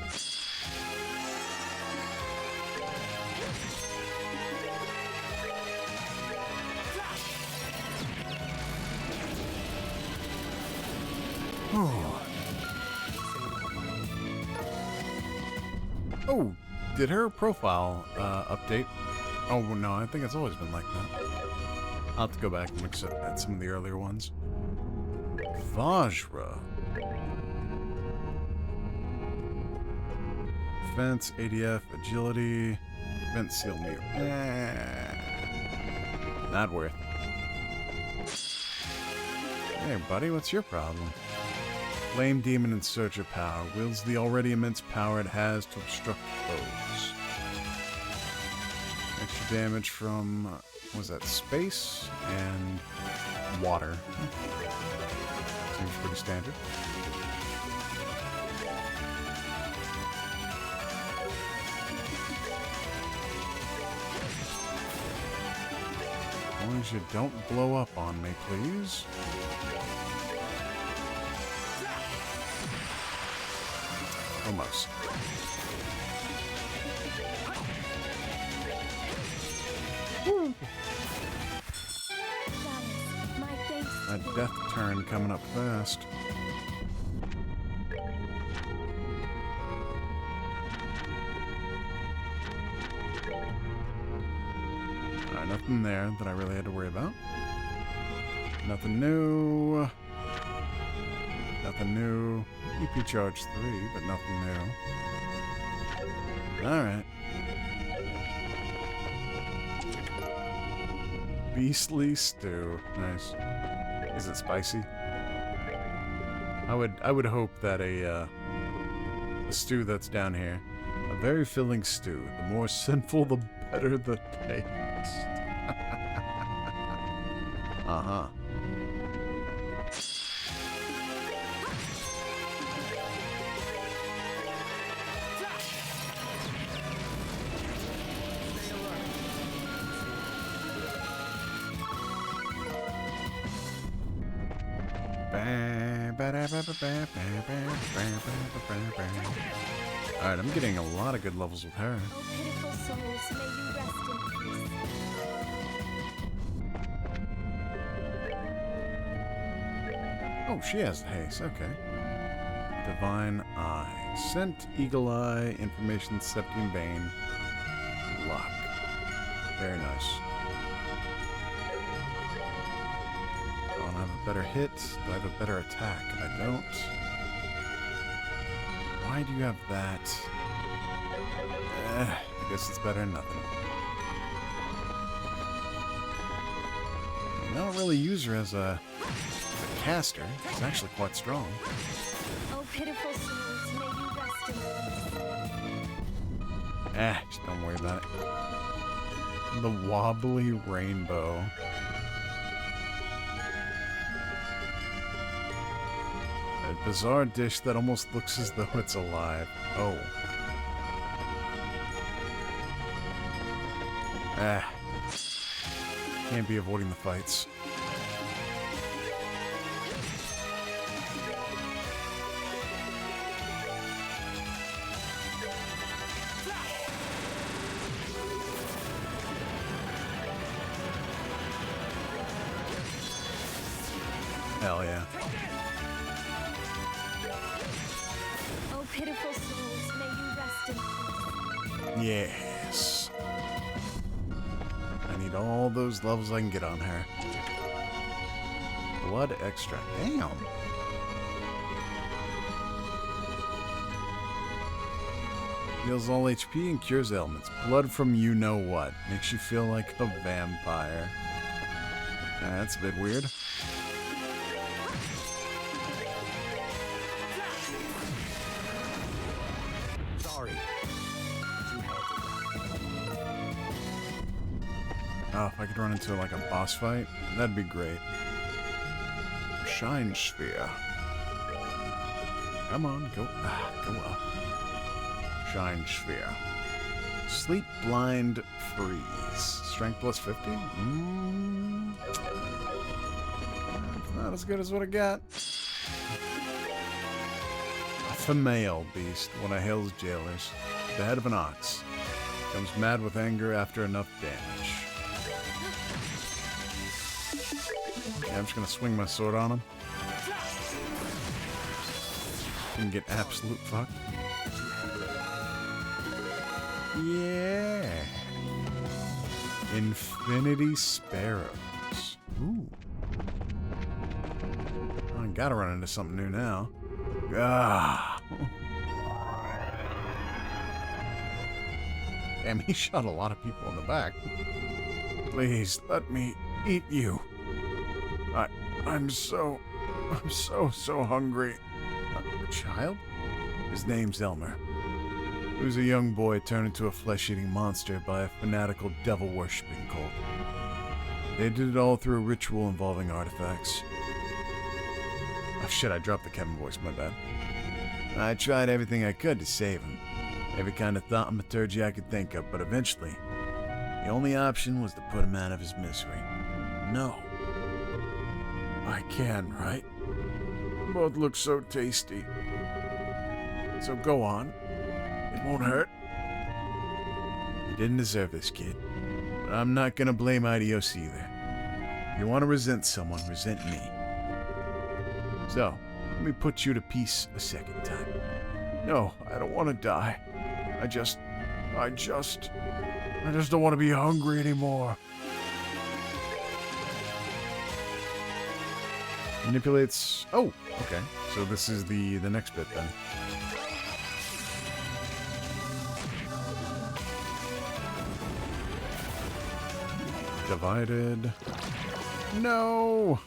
Oh, did her profile update? Oh, no, I think it's always been like that. I'll have to go back and look at some of the earlier ones. Vajra. Defense, ADF, agility, vent seal mute. Not worth. Hey, buddy, what's your problem? Flame demon in search of power wields the already immense power it has to obstruct foes. Extra damage from, what was that, space and water. Seems pretty standard. As long as you don't blow up on me, please. Almost. Woo. Goddess, my thanks A to thee. death turn coming up fast. Alright, nothing there that I really had to worry about. Nothing new. Nothing new. EP charge 3, but nothing new. Alright. Beastly stew. Nice. Is it spicy? I would hope that a stew that's down here, a very filling stew. The more sinful, the better the taste. Uh-huh. Alright, I'm getting a lot of good levels with her. Oh, pitiful souls, may you rest in peace. Oh, she has the haste. Okay. Divine Eye. Scent, Eagle Eye, Information, Septium Bane. Luck. Very nice. Oh, and I have a better hit. Do I have a better attack? I don't. Why do you have that? I guess it's better than nothing. I don't really use her as a caster. She's actually quite strong. Oh, pitiful souls, may you rest in peace. Just don't worry about it. The wobbly rainbow. A bizarre dish that almost looks as though it's alive. Oh. Ah. Can't be avoiding the fights. Hell yeah. Oh, pitiful souls, may you rest in peace. Yes. I need all those levels I can get on her. Blood extract. Damn. Heals all HP and cures ailments. Blood from you know what. Makes you feel like a vampire. That's a bit weird. Sorry. You had Oh, if I could run into like a boss fight, that'd be great. Shine sphere. Come on, go up. Shine sphere. Sleep, blind, freeze. Strength plus 50? Not as good as what I got. A female beast, one of Hell's jailers. The head of an ox. Becomes mad with anger after enough damage. Yeah, I'm just gonna swing my sword on him. And get absolute fucked. Yeah. Infinity Sparrows. Ooh. I gotta run into something new now. Ah. Damn, he shot a lot of people in the back. Please, let me eat you. I'm so hungry. A child? His name's Elmer. He was a young boy turned into a flesh-eating monster by a fanatical devil-worshipping cult. They did it all through a ritual involving artifacts. Oh shit, I dropped the Kevin voice, my bad. I tried everything I could to save him. Every kind of thaumaturgy I could think of, but eventually, the only option was to put him out of his misery. No. I can, right? Both look so tasty. So go on. It won't hurt. You didn't deserve this, kid. But I'm not gonna blame Adios either. If you want to resent someone, resent me. So, let me put you to peace a second time. No, I don't want to die. I just don't want to be hungry anymore. Manipulates... Oh, okay. So this is the next bit then. Divided. No!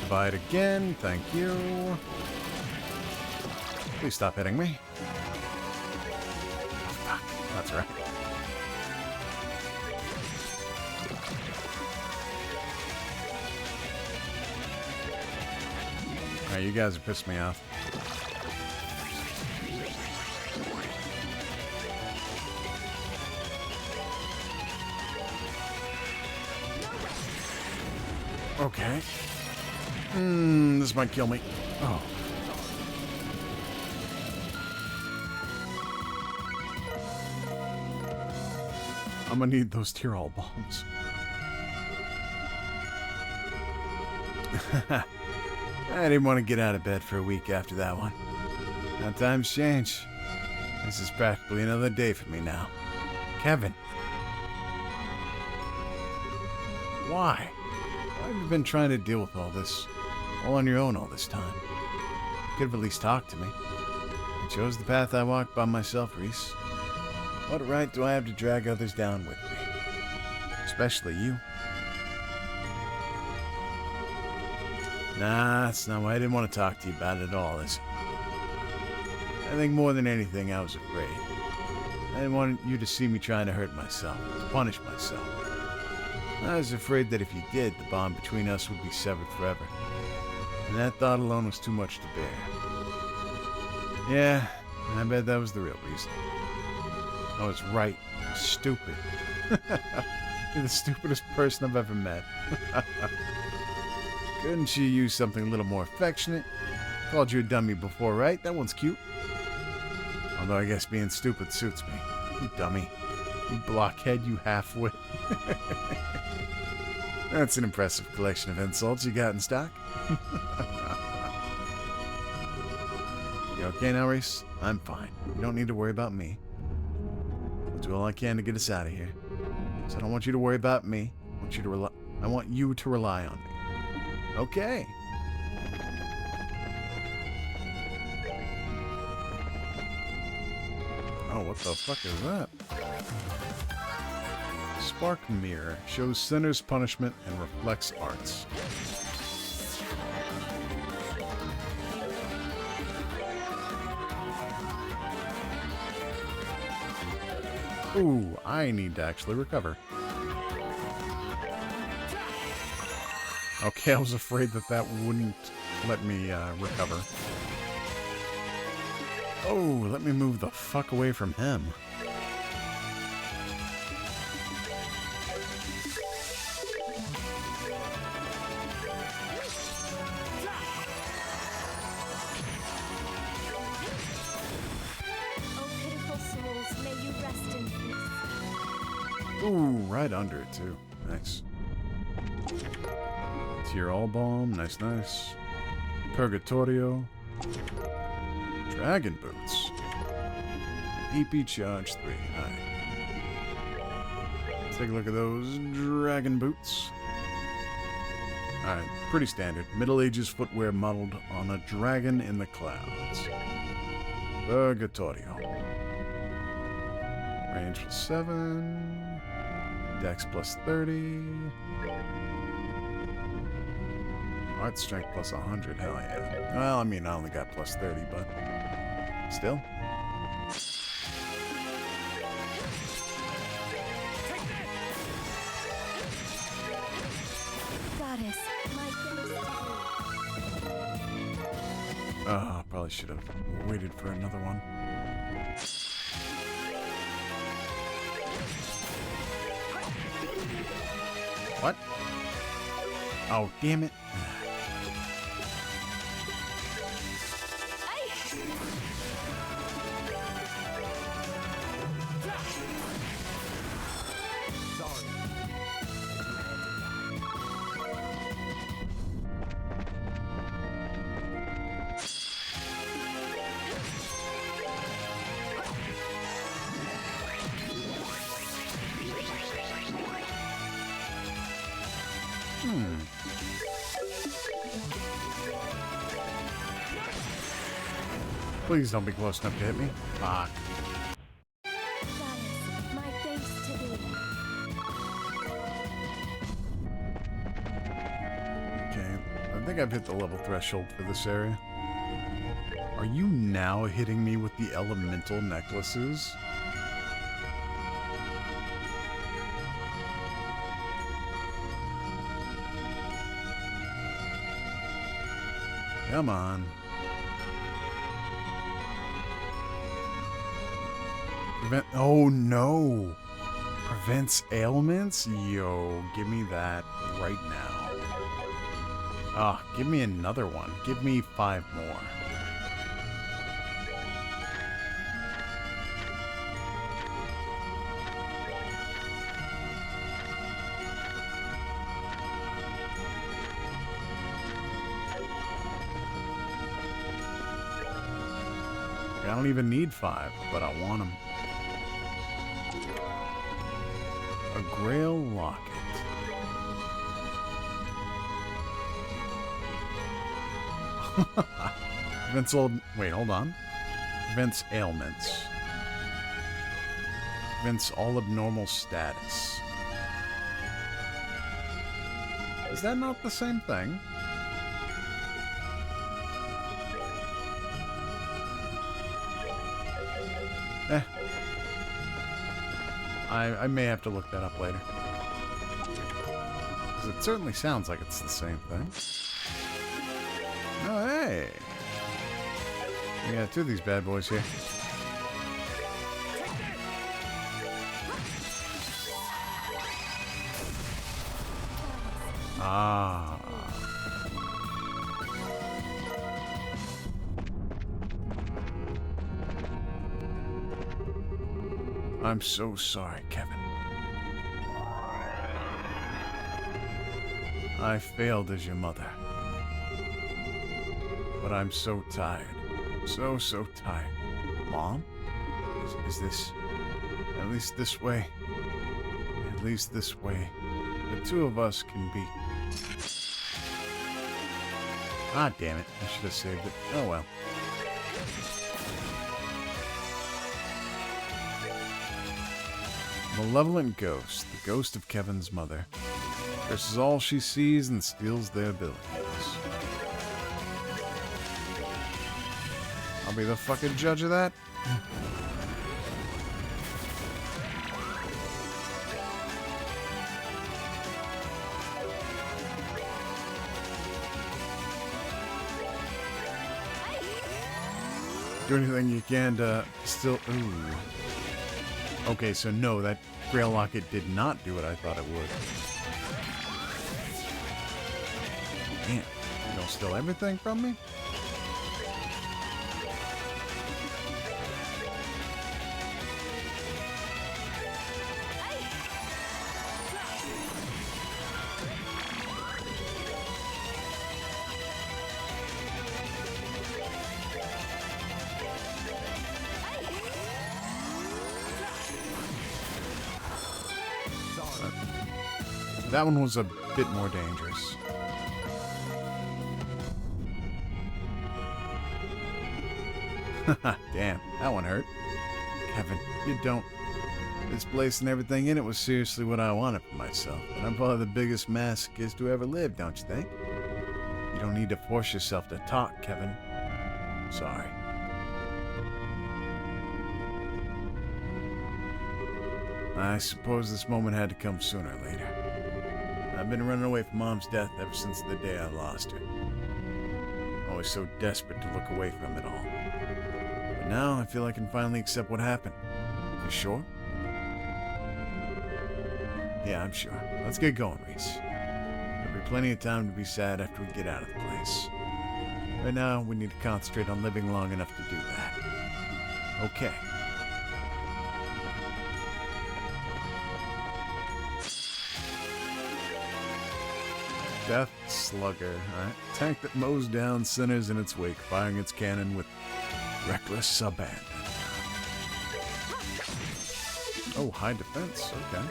Divide again, thank you. Please stop hitting me. Fuck, that's right. Alright, you guys have pissed me off. Okay. This might kill me. Oh. I'm gonna need those Tyrol bombs. I didn't want to get out of bed for a week after that one. Now times change. This is practically another day for me now. Kevin. Why? Why have you been trying to deal with all this? All on your own all this time? You could have at least talked to me. I chose the path I walked by myself, Reis. What right do I have to drag others down with me? Especially you. Nah, that's not why I didn't want to talk to you about it at all, is it? I think more than anything, I was afraid. I didn't want you to see me trying to hurt myself, to punish myself. I was afraid that if you did, the bond between us would be severed forever. And that thought alone was too much to bear. Yeah, I bet that was the real reason. I was right. Stupid. You're the stupidest person I've ever met. Couldn't you use something a little more affectionate? Called you a dummy before, right? That one's cute. Although I guess being stupid suits me. You dummy. You blockhead, you half-wit. That's an impressive collection of insults you got in stock. You okay now, Reis? I'm fine. You don't need to worry about me. I'll do all I can to get us out of here. So I don't want you to worry about me. I want you to rely on me. Okay. Oh, what the fuck is that? Spark Mirror shows sinner's punishment and reflects arts. Ooh, I need to actually recover. Okay, I was afraid that wouldn't let me recover. Oh, let me move the fuck away from him. Oh, pitiful souls, may you rest in peace. Ooh, right under it too. Nice. Tear all balm, nice, nice. Purgatorio. Dragon boots. EP charge 3. Alright. Take a look at those dragon boots. Alright, pretty standard. Middle Ages footwear modeled on a dragon in the clouds. Purgatorio. Range plus 7. Dex plus 30. Art strength plus 100. Hell yeah. Well, I mean, I only got plus 30, but still. Goddess, my thanks to Oh, probably should have waited for another one. What? Oh, damn it. Sorry. Please don't be close enough to hit me. Fuck. Goddess, my thanks to thee. Okay, I think I've hit the level threshold for this area. Are you now hitting me with the elemental necklaces? Come on. Oh no! Prevents ailments? Yo, give me that right now. Ah, give me another one. Give me 5 more. I don't even need 5, but I want them. A Grail Locket. Prevents old... Wait, hold on. Prevents ailments. Prevents all abnormal status. Is that not the same thing? Eh. I may have to look that up later. 'Cause it certainly sounds like it's the same thing. Oh, hey! We got 2 of these bad boys here. Ah. I'm so sorry, Kevin. I failed as your mother. But I'm so tired. So tired. Mom? Is this... At least this way. At least this way. The two of us can be... Ah, damn it. I should have saved it. Oh well. Malevolent ghost. The ghost of Kevin's mother. Curses all she sees and steals their abilities. I'll be the fucking judge of that. Do anything you can to still... Ooh. Okay, so no, that Grail Locket did not do what I thought it would. Man, you gonna steal everything from me? That one was a bit more dangerous. Damn, that one hurt. Kevin, you don't... This place and everything in it was seriously what I wanted for myself. And I'm probably the biggest masochist who ever lived, don't you think? You don't need to force yourself to talk, Kevin. Sorry. I suppose this moment had to come sooner or later. I've been running away from Mom's death ever since the day I lost her. Always so desperate to look away from it all. But now I feel I can finally accept what happened. You sure? Yeah, I'm sure. Let's get going, Reis. There'll be plenty of time to be sad after we get out of the place. Right now, we need to concentrate on living long enough to do that. Okay. Death Slugger, a tank that mows down sinners in its wake, firing its cannon with reckless abandon. Oh, high defense, okay.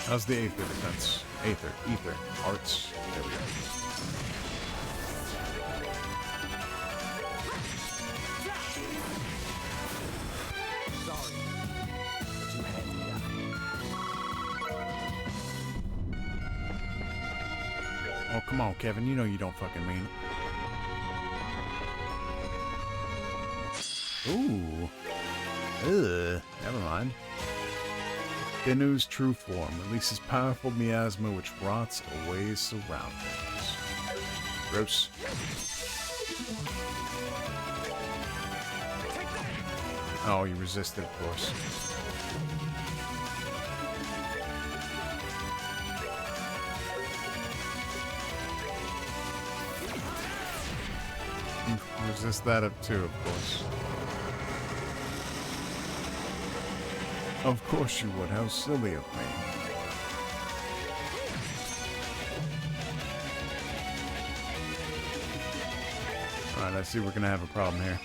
How's the Aether defense? Ether, Arts, there we go. Sorry, but you had to die. Oh, come on, Kevin. You know you don't fucking mean it. Ooh. Ugh. Never mind. Benu's true form releases powerful miasma which rots away surroundings. Gross. Oh, you resisted, of course. Resist that up too, of course. Of course you would. How silly of me. Alright, I see we're gonna have a problem here.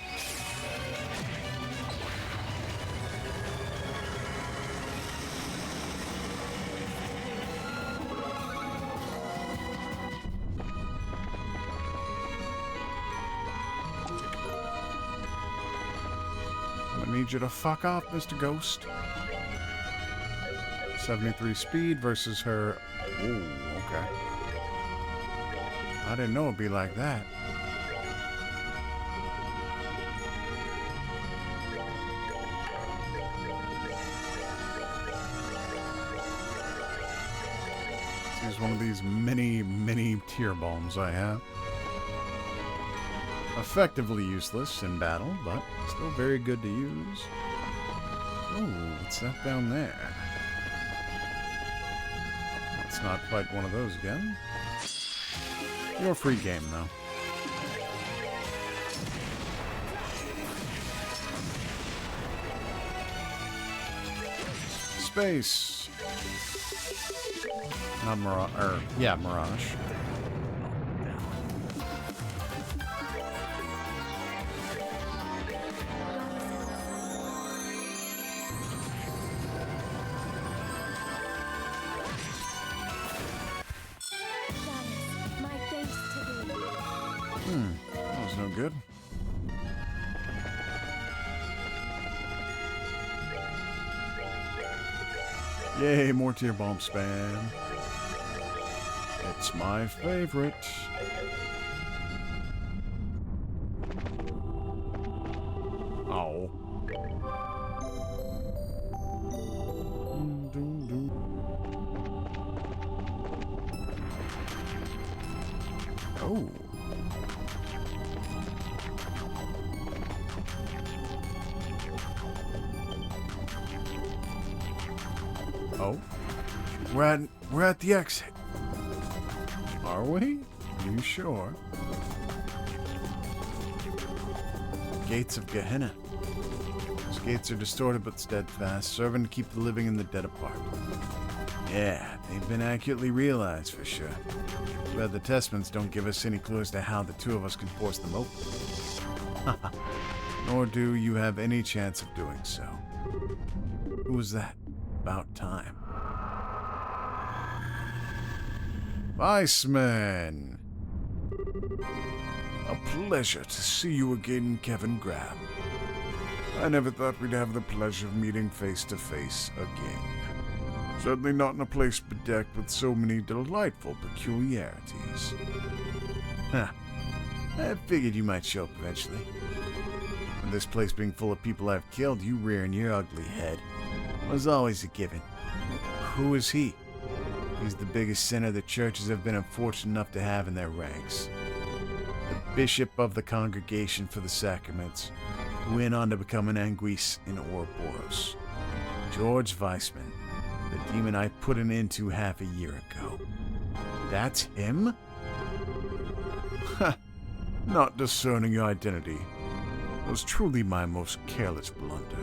I need you to fuck off, Mr. Ghost. 73 speed versus her... Ooh, okay. I didn't know it'd be like that. Let's use one of these mini tear bombs I have. Effectively useless in battle, but still very good to use. Ooh, what's that down there? Let's Let's not fight one of those again. You're a free game, though. Space. Not Mirage. Yeah, Mirage. Gaius, my thanks to thee. That was no good. Yay, more tier bomb spam. It's my favorite. Oh. Oh. Oh. We're at the exit. Are we? Are you sure? Gates of Gehenna. Those gates are distorted but steadfast, serving to keep the living and the dead apart. Yeah, they've been accurately realized for sure. But the testaments don't give us any clues to how the two of us can force them open. Nor do you have any chance of doing so. Who was that? About time. Iceman! A pleasure to see you again, Kevin Graham. I never thought we'd have the pleasure of meeting face to face again. Certainly not in a place bedecked with so many delightful peculiarities. Huh. I figured you might show up eventually. And this place being full of people I've killed, you rearing your ugly head was always a given. Who is he? He's the biggest sinner the churches have been unfortunate enough to have in their ranks. The bishop of the Congregation for the Sacraments, who went on to become an Anguis in Ouroboros. George Weissman, the demon I put an end to half a year ago. That's him? Ha! Not discerning your identity was truly my most careless blunder.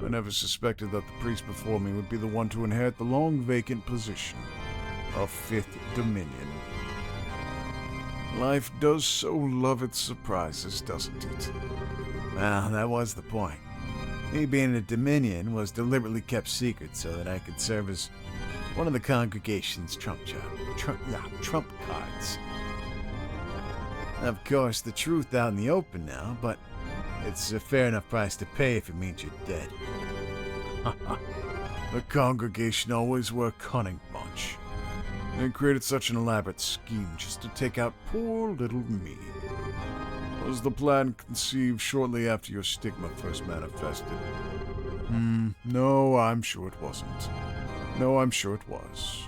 I never suspected that the priest before me would be the one to inherit the long vacant position of Fifth Dominion. Life does so love its surprises, doesn't it? Well, that was the point. Me being a Dominion was deliberately kept secret so that I could serve as one of the congregation's trump cards. Of course, the truth out in the open now, but it's a fair enough price to pay if it means you're dead. The congregation always were a cunning bunch. They created such an elaborate scheme just to take out poor little me. Was the plan conceived shortly after your stigma first manifested? No, I'm sure it wasn't. No, I'm sure it was.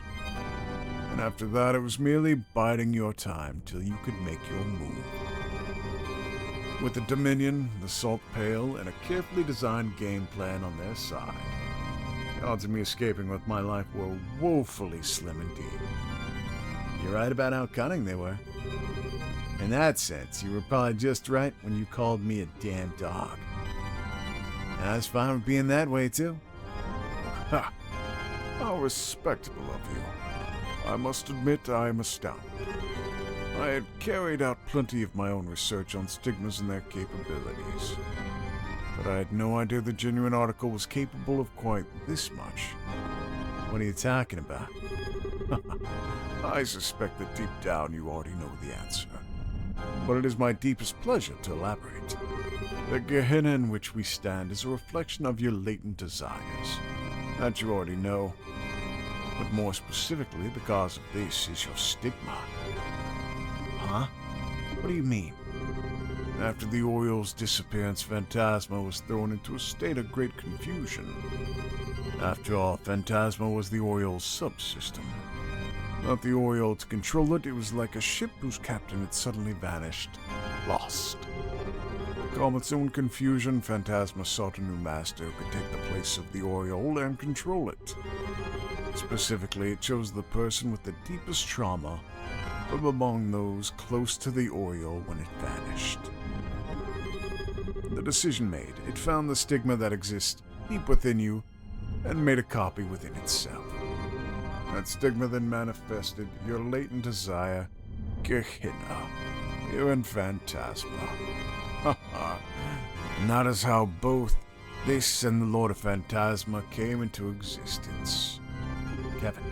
And after that, it was merely biding your time till you could make your move. With the Dominion, the Salt Pail, and a carefully designed game plan on their side, the odds of me escaping with my life were woefully slim indeed. You're right about how cunning they were. In that sense, you were probably just right when you called me a damn dog. And I was fine with being that way, too. Ha! How respectable of you. I must admit I am astounded. I had carried out plenty of my own research on stigmas and their capabilities, but I had no idea the genuine article was capable of quite this much. What are you talking about? I suspect that deep down you already know the answer, but it is my deepest pleasure to elaborate. The Gehenna in which we stand is a reflection of your latent desires, that you already know, but more specifically, the cause of this is your stigma. Huh? What do you mean? After the Oriole's disappearance, Phantasma was thrown into a state of great confusion. After all, Phantasma was the Oriole's subsystem. Not the Oriole to control it, it was like a ship whose captain had suddenly vanished, lost. To calm its own confusion, Phantasma sought a new master who could take the place of the Oriole and control it. Specifically, it chose the person with the deepest trauma from among those close to the Oriole when it vanished. The decision made, it found the stigma that exists deep within you and made a copy within itself. That stigma then manifested your latent desire, Gehenna, your Phantasma. And that is how both this and the Lord of Phantasma came into existence. Kevin.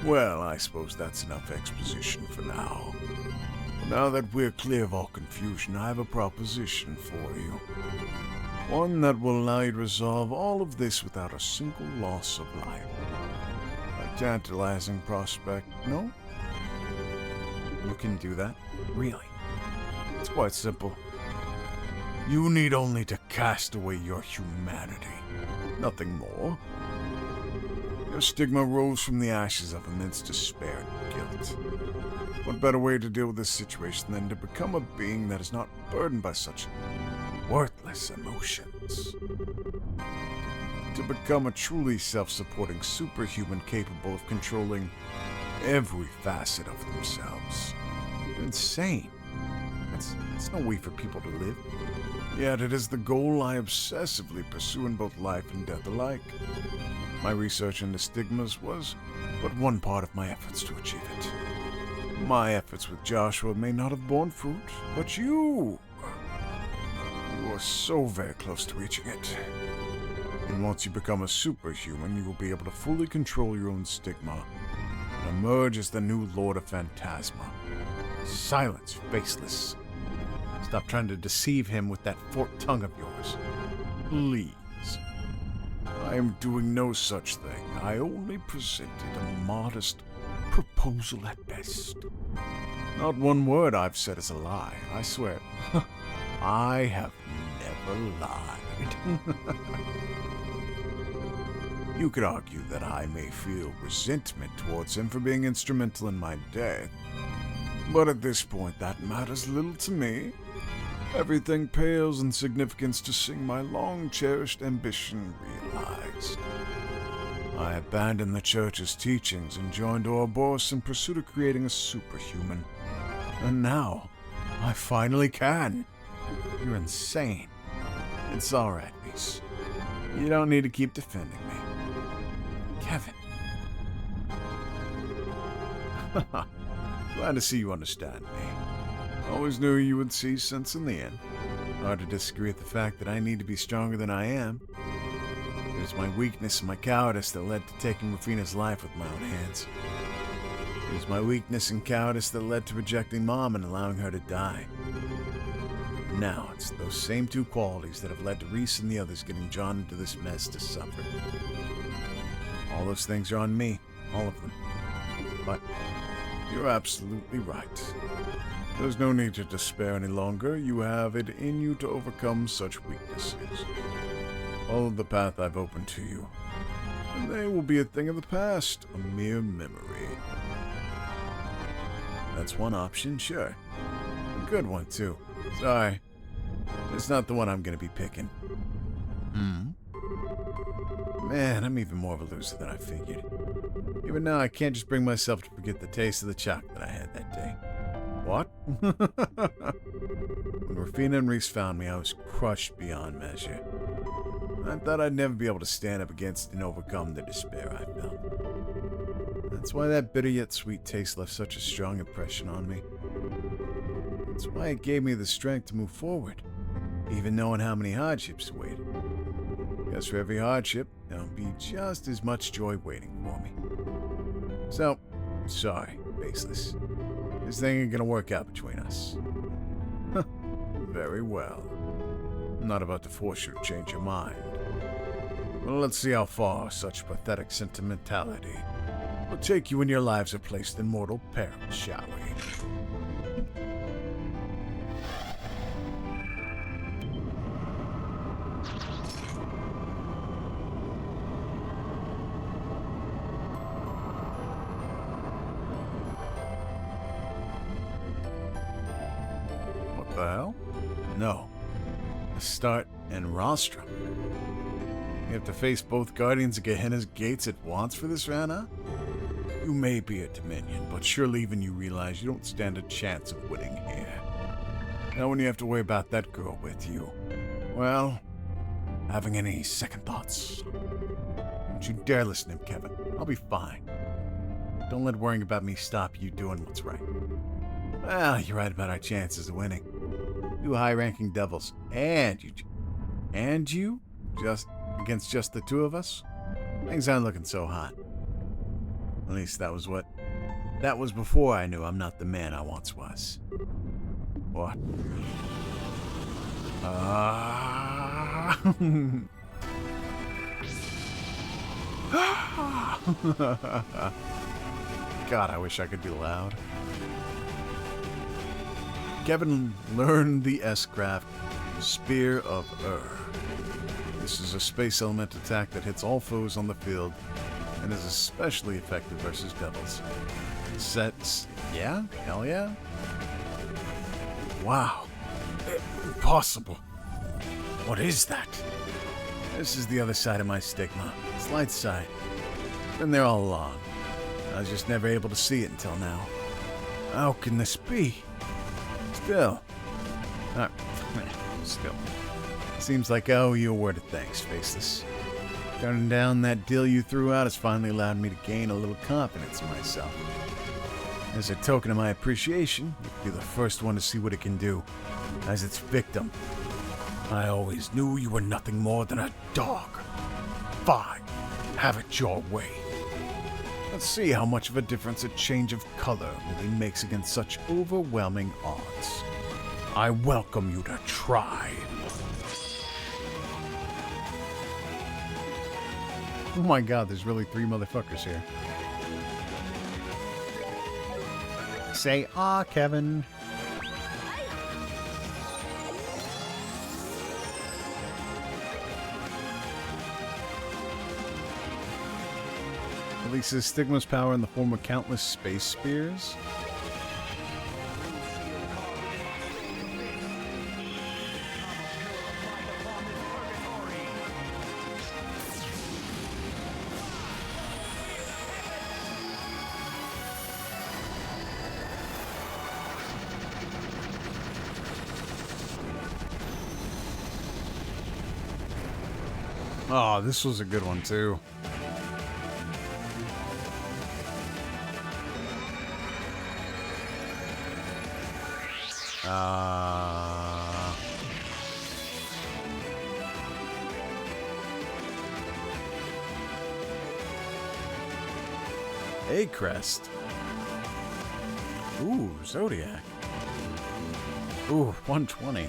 Well, I suppose that's enough exposition for now. Now that we're clear of all confusion, I have a proposition for you. One that will allow you to resolve all of this without a single loss of life. A tantalizing prospect, no? You can do that? Really? It's quite simple. You need only to cast away your humanity. Nothing more. Your stigma rose from the ashes of immense despair and guilt. What better way to deal with this situation than to become a being that is not burdened by such worthless emotions? To become a truly self-supporting superhuman capable of controlling every facet of themselves. Insane. It's no way for people to live. Yet it is the goal I obsessively pursue in both life and death alike. My research into stigmas was but one part of my efforts to achieve it. My efforts with Joshua may not have borne fruit, but you are so very close to reaching it. And once you become a superhuman, you will be able to fully control your own stigma and emerge as the new Lord of Phantasma. Silence, faceless. Stop trying to deceive him with that forked tongue of yours. Please. I am doing no such thing. I only presented a modest proposal at best. Not one word I've said is a lie, I swear. I have never lied. You could argue that I may feel resentment towards him for being instrumental in my death, but at this point that matters little to me. Everything pales in significance to seeing my long-cherished ambition realized. I abandoned the church's teachings and joined Ouroboros in pursuit of creating a superhuman. And now, I finally can. You're insane. It's alright, Reis. You don't need to keep defending me. Kevin. Glad to see you understand me. Always knew you would see sense in the end. Hard to disagree with the fact that I need to be stronger than I am. It was my weakness and my cowardice that led to taking Rufina's life with my own hands. It was my weakness and cowardice that led to rejecting Mom and allowing her to die. Now it's those same two qualities that have led to Reis and the others getting drawn into this mess to suffer. All those things are on me, all of them. But you're absolutely right. There's no need to despair any longer. You have it in you to overcome such weaknesses. Follow the path I've opened to you, and they will be a thing of the past, a mere memory. That's one option, sure. A good one, too. Sorry. It's not the one I'm gonna be picking. Man, I'm even more of a loser than I figured. Even now, I can't just bring myself to forget the taste of the chocolate I had that day. What? When Rufina and Reis found me, I was crushed beyond measure. I thought I'd never be able to stand up against and overcome the despair I felt. That's why that bitter yet sweet taste left such a strong impression on me. That's why it gave me the strength to move forward, even knowing how many hardships awaited. Because for every hardship, there'll be just as much joy waiting for me. So, sorry, Faceless. This thing ain't gonna work out between us. Very well. I'm not about to force you to change your mind. Well, let's see how far such pathetic sentimentality will take you when your lives are placed in mortal peril, shall we? What the hell? No. Astarte and Rostrum. You have to face both Guardians of Gehenna's gates at once for this round, huh? You may be a Dominion, but surely even you realize you don't stand a chance of winning here. Now when you have to worry about that girl with you, well, having any second thoughts? Don't you dare listen to him, Kevin. I'll be fine. Don't let worrying about me stop you doing what's right. Well, you're right about our chances of winning. You high-ranking devils, and you, just against just the two of us? Things aren't looking so hot. At least that was before I knew I'm not the man I once was. What? God, I wish I could be loud. Kevin learned the S-craft Spear of This is a space element attack that hits all foes on the field and is especially effective versus devils. Sets, yeah? Hell yeah? Wow. Impossible. What is that? This is the other side of my stigma. It's light side. Been there all along. I was just never able to see it until now. How can this be? Still. Still. Seems like I owe you a word of thanks, Faceless. Turning down that deal you threw out has finally allowed me to gain a little confidence in myself. As a token of my appreciation, you'll be the first one to see what it can do. As its victim, I always knew you were nothing more than a dog. Fine. Have it your way. Let's see how much of a difference a change of color really makes against such overwhelming odds. I welcome you to try. Oh my god, there's really 3 motherfuckers here. Say, Kevin. Releases Stigma's power in the form of countless space spears. Oh, this was a good one too. A crest. Ooh, Zodiac. Ooh, 120.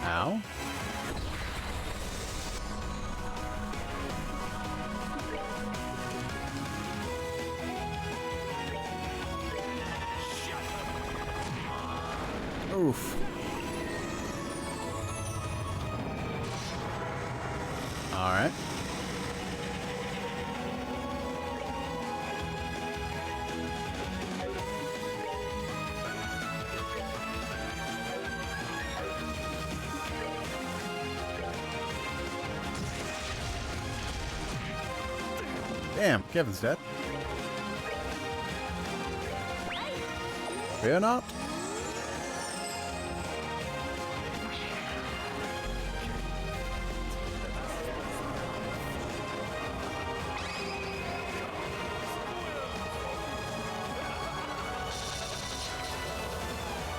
Ow. Oof. All right. Damn, Kevin's dead. Fear not.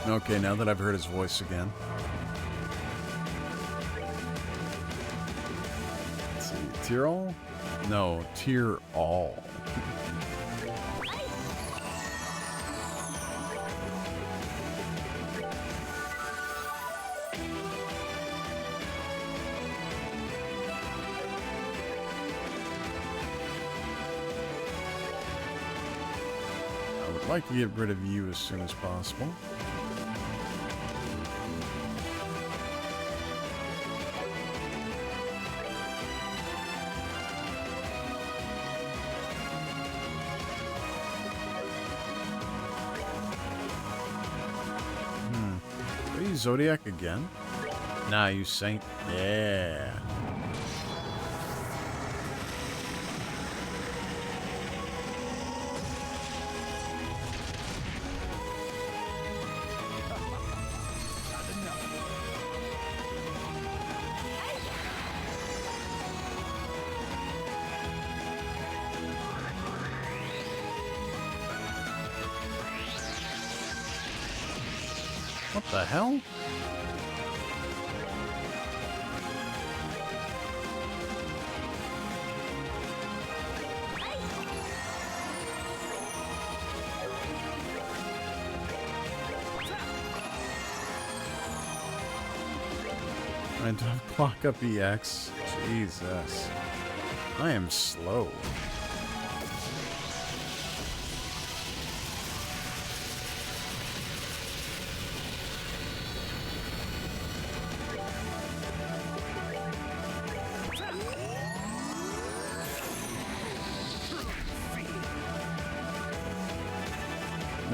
Okay, now that I've heard his voice again. Let's see, Tyrol? No, Tear-all. I would like to get rid of you as soon as possible. Zodiac again? Nah, you saint. Yeah. What the hell? I don't clock up EX. Jesus. I am slow.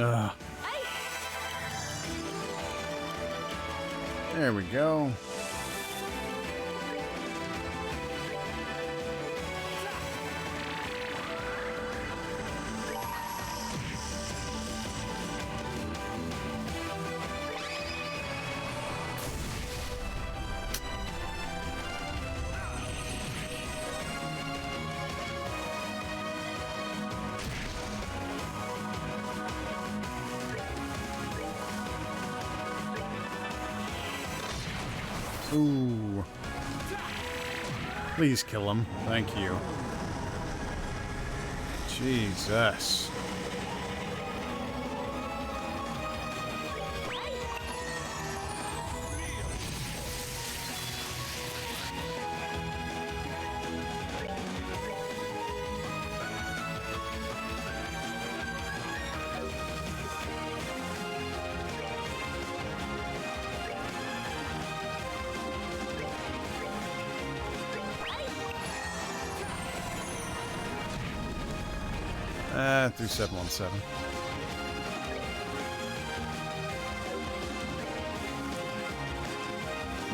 Ugh. There we go. Ooh. Please kill him. Thank you. Jesus. Through 717.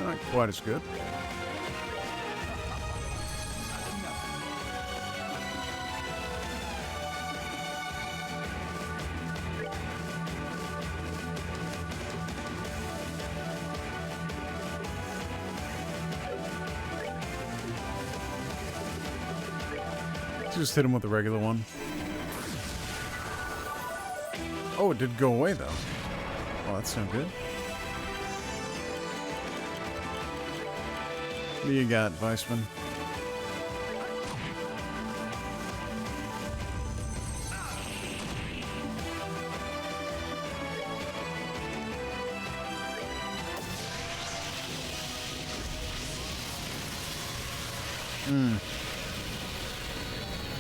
Not quite as good. Just hit him with the regular one. Oh, it did go away, though. Well, that's no good. What do you got, Weissman?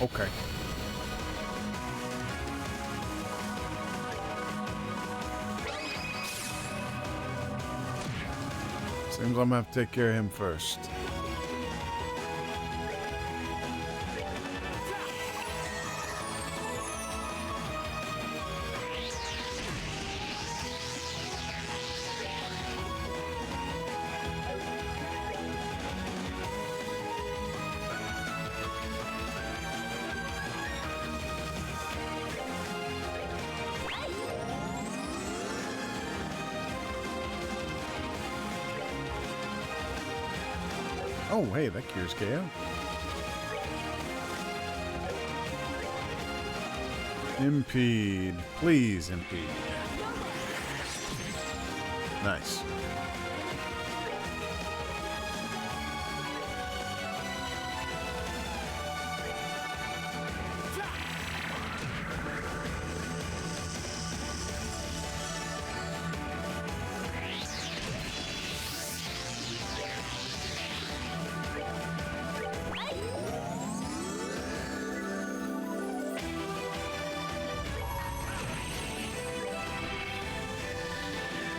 Okay. Seems I'm gonna have to take care of him first. Oh, hey, that cures KO. Impede. Please impede. Nice.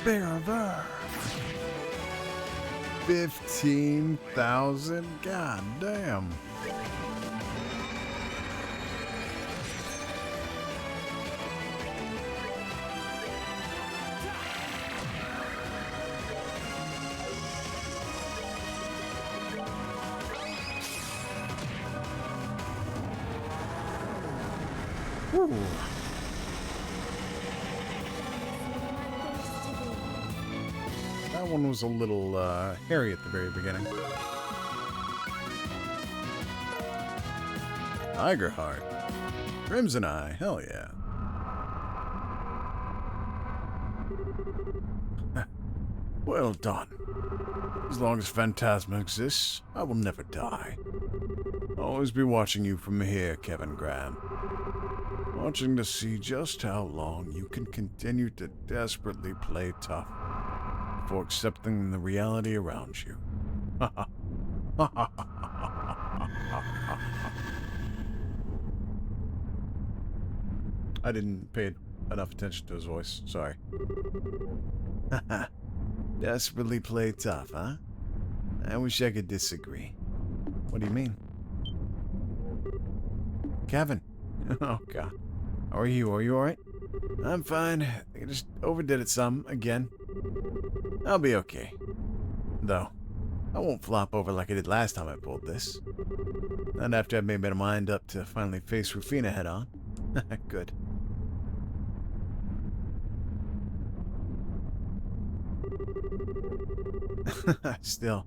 Bear 15,000? God damn. Whew. That one was a little hairy at the very beginning. Tiger Heart. Crimson Eye. Hell yeah. Well done. As long as Phantasma exists, I will never die. I'll always be watching you from here, Kevin Graham. Watching to see just how long you can continue to desperately play tough before accepting the reality around you. I didn't pay enough attention to his voice. Sorry. Desperately play tough, huh? I wish I could disagree. What do you mean? Kevin. Oh, God. How are you? Are you alright? I'm fine. I think I just overdid it some, again. I'll be okay. Though, I won't flop over like I did last time I pulled this. Not after I've made my mind up to finally face Rufina head on. Good. Still,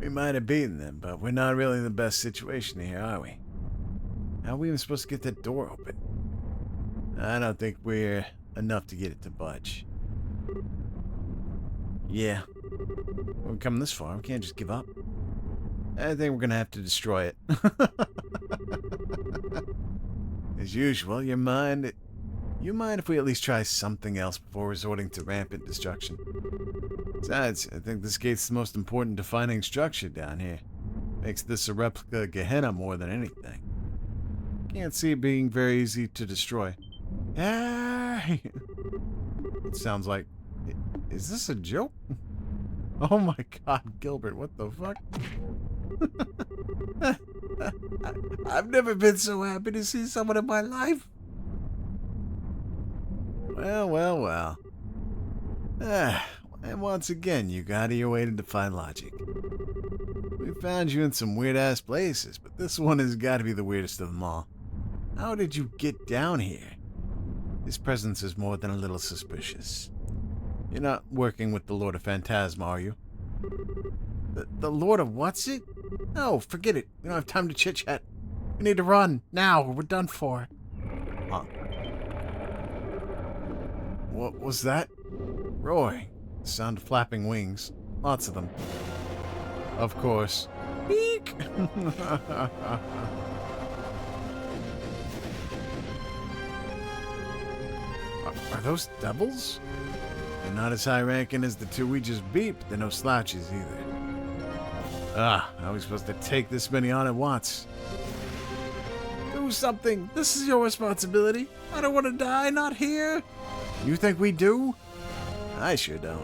we might have beaten them, but we're not really in the best situation here, are we? How are we even supposed to get that door open? I don't think we're enough to get it to budge. Yeah. We've come this far, we can't just give up. I think we're gonna have to destroy it. As usual, you mind if we at least try something else before resorting to rampant destruction? Besides, I think this gate's the most important defining structure down here. Makes this a replica Gehenna more than anything. Can't see it being very easy to destroy. Hey! It sounds like... Is this a joke? Oh my God, Gilbert, what the fuck? I've never been so happy to see someone in my life. Well. And once again, you got out of your way to defy logic. We found you in some weird-ass places, but this one has got to be the weirdest of them all. How did you get down here? His presence is more than a little suspicious. You're not working with the Lord of Phantasma, are you? The Lord of what's it? No, forget it. We don't have time to chit-chat. We need to run, now, or we're done for. Huh? What was that? Roy. Sound of flapping wings. Lots of them. Of course. Eek! Are those devils? They're not as high-ranking as the two we just beat, but they're no slouches either. How are we supposed to take this many on at once? Do something! This is your responsibility! I don't want to die, not here! You think we do? I sure don't.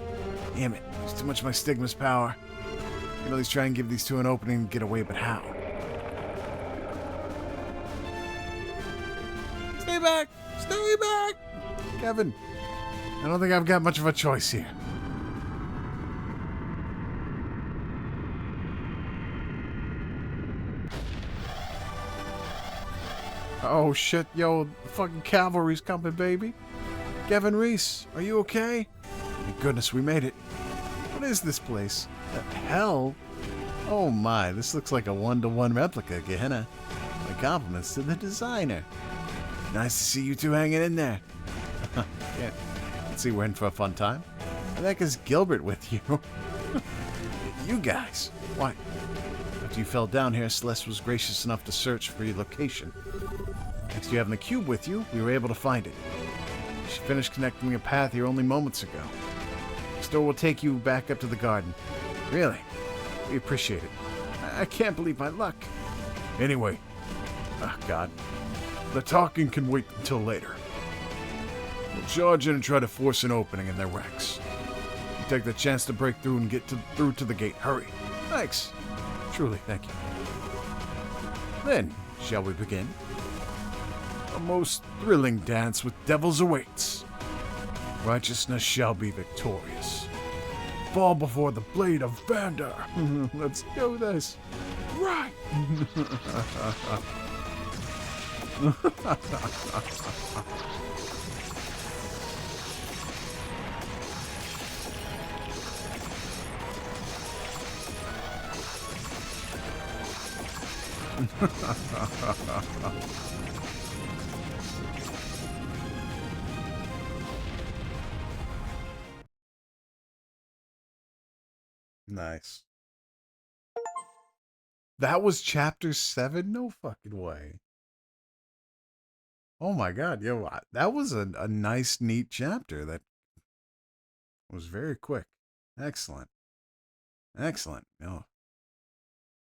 Damn it, there's too much of my stigma's power. I can at least try and give these two an opening and get away, but how? Stay back! Stay back! Kevin, I don't think I've got much of a choice here. Oh shit, yo, the fucking cavalry's coming, baby. Kevin and Reis, are you okay? Thank goodness we made it. What is this place? The hell? Oh my, this looks like a one-to-one replica, Gehenna. My compliments to the designer. Nice to see you two hanging in there. Yeah, let's see, we're in for a fun time. What the heck is Gilbert with you? You guys, why? After you fell down here, Celeste was gracious enough to search for your location. Thanks to you having the cube with you, we were able to find it. She finished connecting a path here only moments ago. The store will take you back up to the garden. Really? We appreciate it. I can't believe my luck. Anyway, oh God, the talking can wait until later. We'll charge in and try to force an opening in their ranks. You take the chance to break through and get through to the gate. Hurry. Thanks. Truly, thank you. Then, shall we begin? A most thrilling dance with devils awaits. Righteousness shall be victorious. Fall before the blade of Vander. Let's do this. Right. Nice. That was chapter 7? No fucking way. Oh my god, yo, that was a nice, neat chapter. That was very quick. Excellent. Excellent. Yo,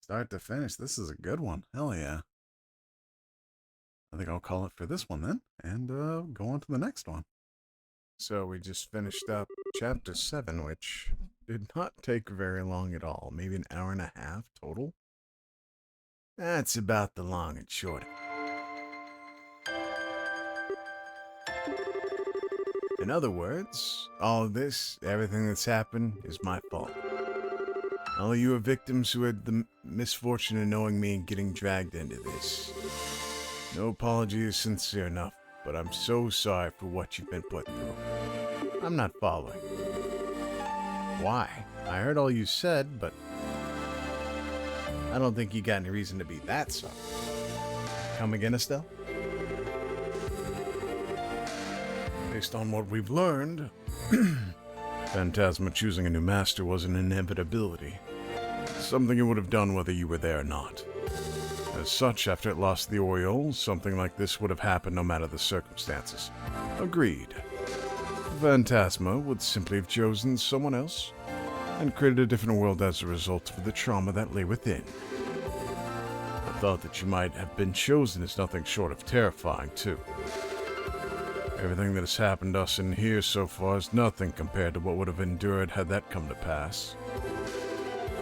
start to finish, this is a good one. Hell yeah. I think I'll call it for this one then, and go on to the next one. So we just finished up chapter 7, which did not take very long at all. Maybe an hour and a half total. That's about the long and short of it. In other words, all of this, everything that's happened, is my fault. All of you are victims who had the misfortune of knowing me and getting dragged into this. No apology is sincere enough, but I'm so sorry for what you've been put through. I'm not following. Why? I heard all you said, but I don't think you got any reason to be that sorry. Come again, Estelle? Based on what we've learned, Phantasma choosing a new master was an inevitability. Something it would have done whether you were there or not. As such, after it lost the Oriole, something like this would have happened no matter the circumstances. Agreed. Phantasma would simply have chosen someone else and created a different world as a result of the trauma that lay within. The thought that you might have been chosen is nothing short of terrifying, too. Everything that has happened to us in here so far is nothing compared to what would have endured had that come to pass.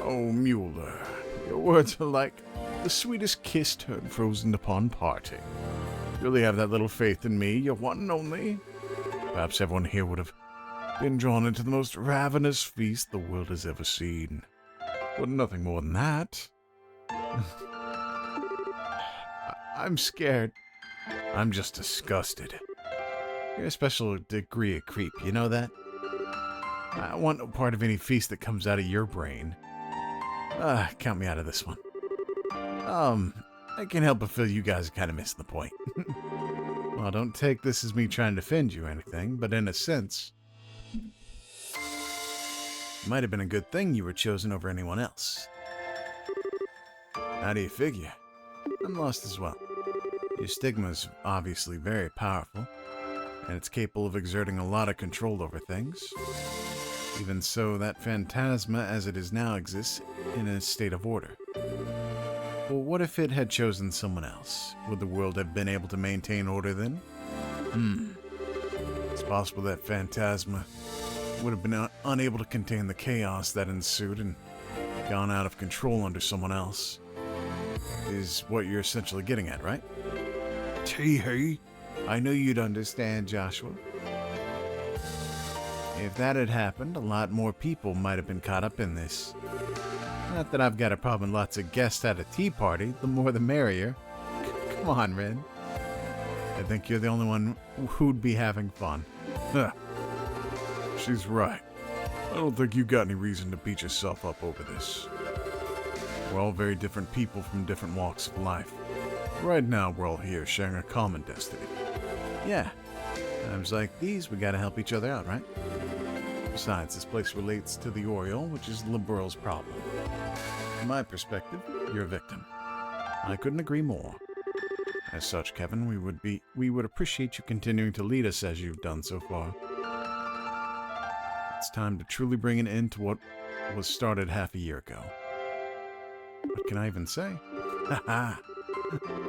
Oh, Mueller, your words are like the sweetest kiss turned frozen upon parting. You really have that little faith in me, your one and only? Perhaps everyone here would have been drawn into the most ravenous feast the world has ever seen. But nothing more than that. I'm scared. I'm just disgusted. You're a special degree of creep, you know that? I want no part of any feast that comes out of your brain. Count me out of this one. I can't help but feel you guys are kind of missing the point. Well, don't take this as me trying to defend you or anything, but in a sense, it might have been a good thing you were chosen over anyone else. How do you figure? I'm lost as well. Your stigma is obviously very powerful, and it's capable of exerting a lot of control over things. Even so, that phantasma as it is now exists in a state of order. Well, what if it had chosen someone else? Would the world have been able to maintain order then? It's possible that phantasma would have been unable to contain the chaos that ensued and gone out of control under someone else. Is what you're essentially getting at, right? Tee-hee. I knew you'd understand, Joshua. If that had happened, a lot more people might have been caught up in this. Not that I've got a problem with lots of guests at a tea party, the more the merrier. Come on, Ren. I think you're the only one who'd be having fun. Huh. She's right. I don't think you got any reason to beat yourself up over this. We're all very different people from different walks of life. Right now, we're all here sharing a common destiny. Yeah, times like these, we gotta help each other out, right? Besides, this place relates to the Oriole, which is Liberal's problem. From my perspective, you're a victim. I couldn't agree more. As such, Kevin, we would appreciate you continuing to lead us as you've done so far. It's time to truly bring an end to what was started half a year ago. What can I even say? Haha.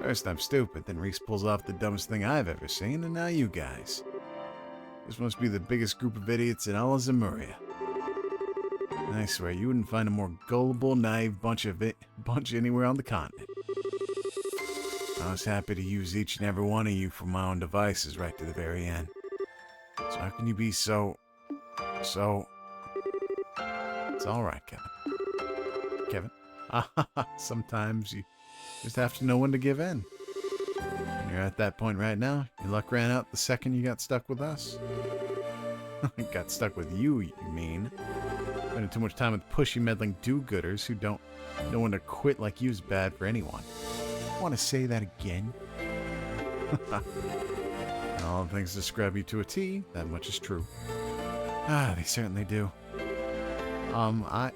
First I'm stupid, then Reis pulls off the dumbest thing I've ever seen, and now you guys. This must be the biggest group of idiots in all of Zemuria. I swear, you wouldn't find a more gullible, naive bunch anywhere on the continent. I was happy to use each and every one of you for my own devices right to the very end. So how can you be so... It's alright, Kevin. Sometimes you just have to know when to give in. When you're You're at that point right now. Your luck ran out the second you got stuck with us. Got stuck with you, you mean? Spending too much time with pushy, meddling do-gooders who don't know when to quit like you's bad for anyone. Want to say that again? All the things describe you to a T, that much is true. Ah, they certainly do. I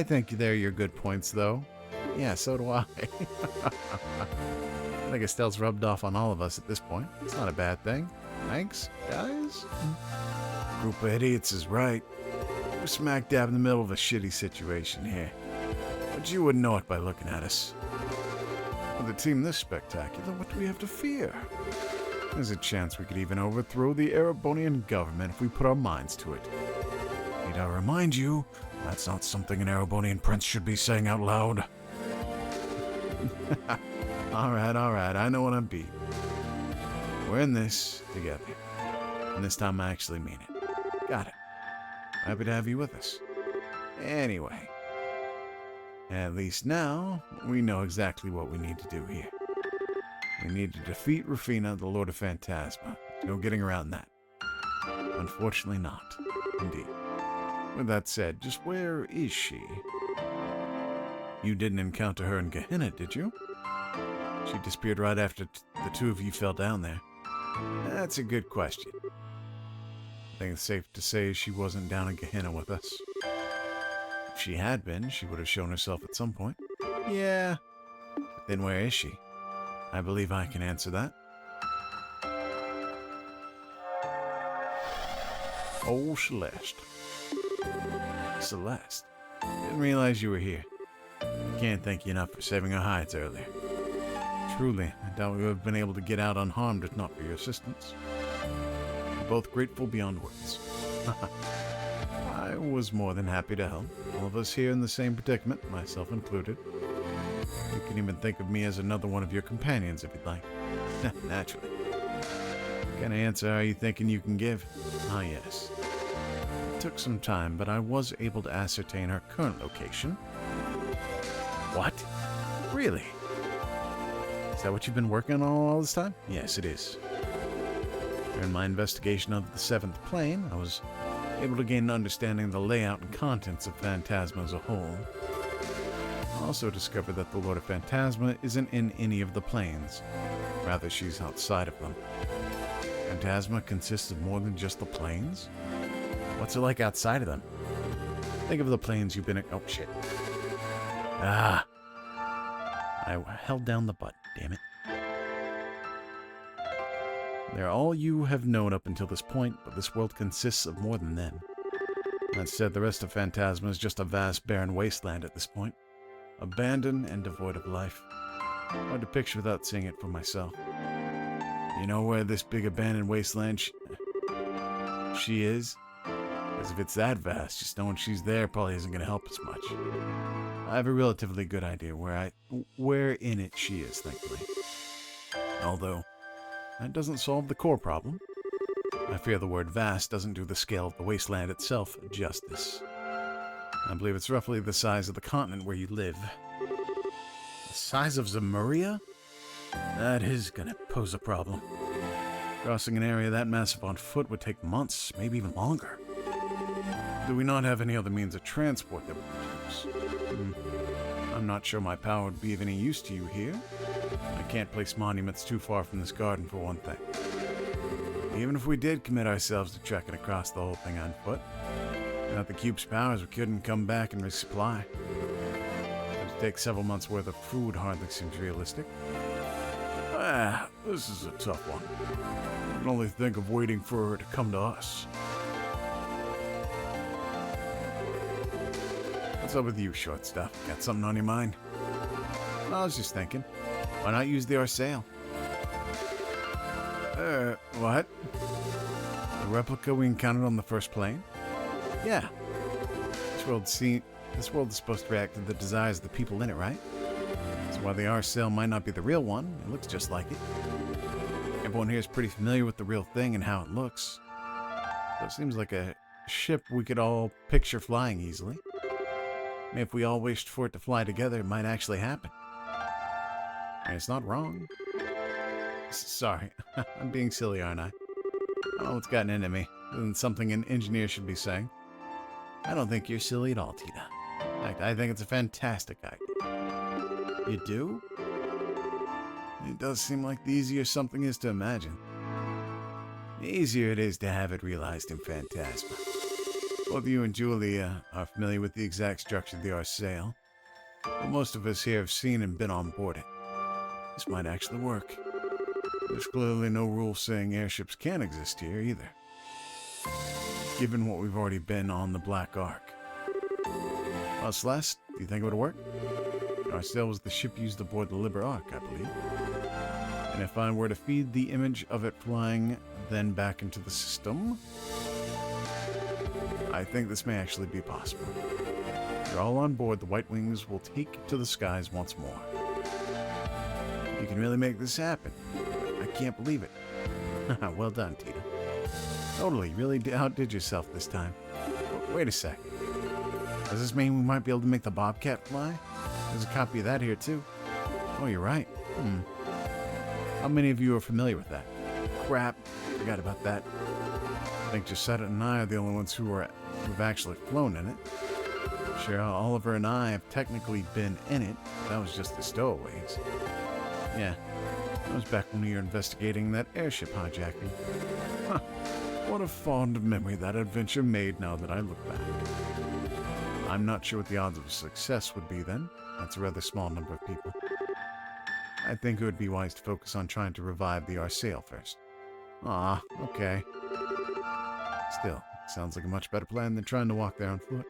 think they're your good points, though. Yeah, so do I. I think Estelle's rubbed off on all of us at this point. It's not a bad thing. Thanks, guys. Group of idiots is right. We're smack dab in the middle of a shitty situation here. But you wouldn't know it by looking at us. With a team this spectacular, what do we have to fear? There's a chance we could even overthrow the Erebonian government if we put our minds to it. Need I remind you, that's not something an Erebonian prince should be saying out loud. Alright, I know what I'm beat. We're in this together. And this time I actually mean it. Got it. Happy to have you with us. Anyway. At least now, we know exactly what we need to do here. We need to defeat Rufina, the Lord of Phantasma. No getting around that. Unfortunately not. Indeed. With that said, just where is she? You didn't encounter her in Gehenna, did you? She disappeared right after the two of you fell down there. That's a good question. I think it's safe to say she wasn't down in Gehenna with us. If she had been, she would have shown herself at some point. Yeah. But then where is she? I believe I can answer that. Oh, Celeste. Celeste. Didn't realize you were here. Can't thank you enough for saving our hides earlier. Truly, I doubt we would have been able to get out unharmed if not for your assistance. We're both grateful beyond words. I was more than happy to help. All of us here in the same predicament, myself included. You can even think of me as another one of your companions if you'd like. Naturally. What kind of answer are you thinking you can give? Ah, yes. It took some time, but I was able to ascertain her current location. What? Really? Is that what you've been working on all this time? Yes, it is. During my investigation of the seventh plane, I was able to gain an understanding of the layout and contents of Phantasma as a whole. I also discovered that the Lord of Phantasma isn't in any of the planes. Rather, she's outside of them. Phantasma consists of more than just the planes? What's it like outside of them? Think of the planes you've been in. Oh, shit. Ah! I held down the button, damn it. They're all you have known up until this point, but this world consists of more than them. That said, the rest of Phantasma is just a vast, barren wasteland at this point. Abandoned and devoid of life. Hard to picture without seeing it for myself. You know where this big abandoned wasteland she is? Because if it's that vast, just knowing she's there probably isn't going to help us much. I have a relatively good idea where in it she is, thankfully. Although, that doesn't solve the core problem. I fear the word vast doesn't do the scale of the wasteland itself justice. I believe it's roughly the size of the continent where you live. The size of Zemuria? That is gonna pose a problem. Crossing an area that massive on foot would take months, maybe even longer. Do we not have any other means of transport that we could use? I'm not sure my power would be of any use to you here. I can't place monuments too far from this garden, for one thing. Even if we did commit ourselves to trekking across the whole thing on foot, without the cube's powers, we couldn't come back and resupply. It would take several months' worth of food hardly seems realistic. This is a tough one. I can only think of waiting for her to come to us. What's up with you, short stuff? Got something on your mind? I was just thinking, why not use the Arsail? What? The replica we encountered on the first plane? Yeah. This world is supposed to react to the desires of the people in it, right? So while the Arsail might not be the real one, it looks just like it. Everyone here is pretty familiar with the real thing and how it looks. So it seems like a ship we could all picture flying easily. And if we all wished for it to fly together, it might actually happen. And it's not wrong. Sorry, I'm being silly, aren't I? I don't know what's gotten into me. Isn't something an engineer should be saying. I don't think you're silly at all, Tita. In fact, I think it's a fantastic idea. You do? It does seem like the easier something is to imagine, the easier it is to have it realized in Phantasma. Both you and Julia are familiar with the exact structure of the Arsail, but most of us here have seen and been on board it. This might actually work. There's clearly no rule saying airships can't exist here either, given what we've already been on the Black Ark. Well, Celeste, do you think it would work? Arsail was the ship used aboard the Liber Ark, I believe. And if I were to feed the image of it flying then back into the system, I think this may actually be possible. If you're all on board, the White Wings will take to the skies once more. You can really make this happen. I can't believe it. Well done, Tita. Totally, really outdid yourself this time. Wait a sec. Does this mean we might be able to make the Bobcat fly? There's a copy of that here, too. Oh, you're right. How many of you are familiar with that? Crap, forgot about that. I think Josetta and I are the only ones who've actually flown in it. Sure, Oliver and I have technically been in it. That was just the stowaways. Yeah, that was back when we were investigating that airship hijacking. Huh, what a fond memory that adventure made now that I look back. I'm not sure what the odds of success would be then. That's a rather small number of people. I think it would be wise to focus on trying to revive the Arsail first. Ah, okay. Still, sounds like a much better plan than trying to walk there on foot.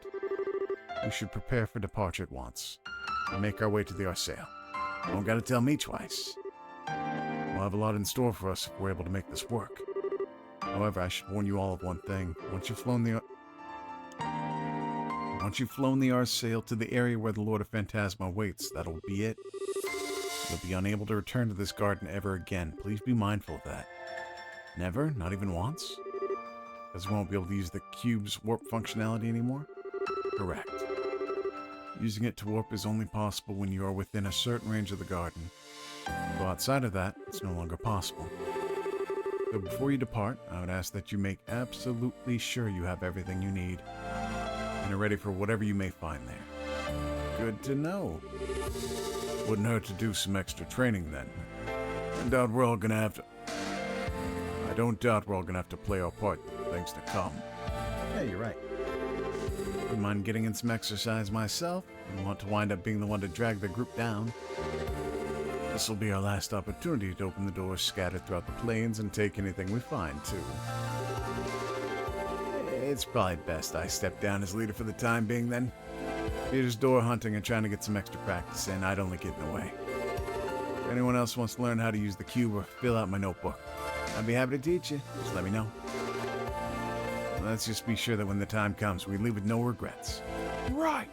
We should prepare for departure at once and make our way to the Arsail. Don't gotta tell me twice. We'll have a lot in store for us if we're able to make this work. However, I should warn you all of one thing. Once you've flown the Arsail to the area where the Lord of Phantasma waits, that'll be it. You'll be unable to return to this garden ever again. Please be mindful of that. Never? Not even once? Because we won't be able to use the cube's warp functionality anymore? Correct. Using it to warp is only possible when you are within a certain range of the garden. Go outside of that, it's no longer possible. So before you depart, I would ask that you make absolutely sure you have everything you need and are ready for whatever you may find there. Good to know. Wouldn't hurt to do some extra training then. I don't doubt we're all gonna have to play our part in things to come. Yeah, you're right. Wouldn't mind getting in some exercise myself. I want to wind up being the one to drag the group down. This will be our last opportunity to open the doors scattered throughout the plains and take anything we find, too. It's probably best I step down as leader for the time being, then. If you're just door hunting and trying to get some extra practice in, I'd only get in the way. If anyone else wants to learn how to use the cube or fill out my notebook, I'd be happy to teach you. Just let me know. Let's just be sure that when the time comes, we leave with no regrets. Right!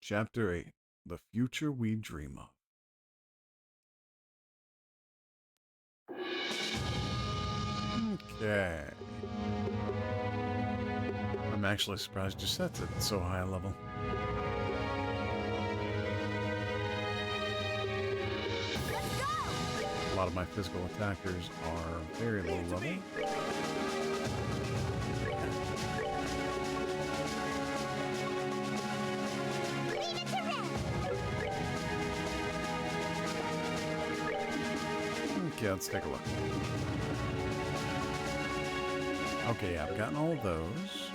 Chapter 8. The Future We Dream of. Okay. I'm actually surprised Josette's at so high a level. A lot of my physical attackers are very low level. Okay, let's take a look. Okay, yeah, I've gotten all of those.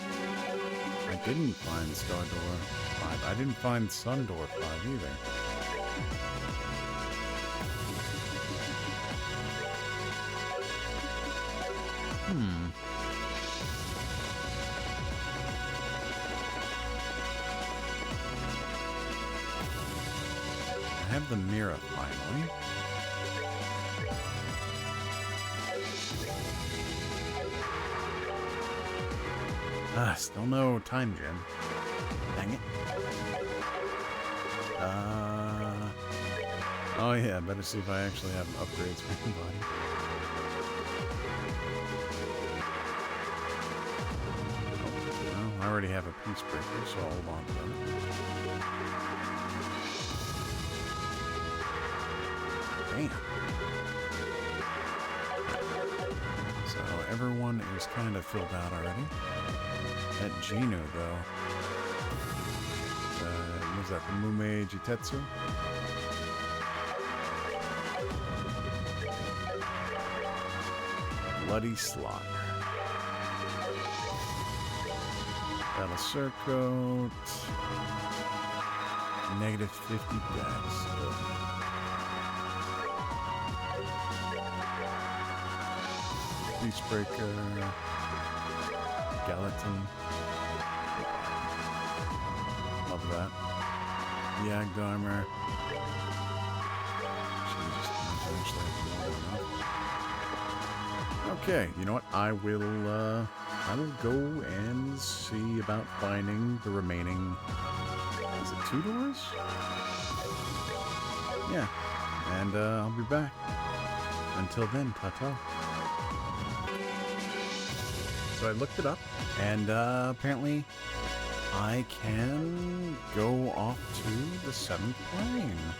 I didn't find Star Door 5. I didn't find Sun Door 5 either. I have the mirror finally. Still no time gem. Dang it. Oh yeah, better see if I actually have upgrades for my body. Oh, well, I already have a peace breaker, so I'll hold on to that. Damn. So everyone is kind of filled out already. That Gino, though. Was that the Mume Jitetsu? Bloody Slaughter. Battle Circuit. Negative 50 dex. Beastbreaker. Gallatin. Love that. Yagdharmer. Okay, you know what? I will go and see about finding the remaining. Is it 2 doors? Yeah, and I'll be back. Until then, ta-ta. So I looked it up, and apparently I can go off to the 7th plane.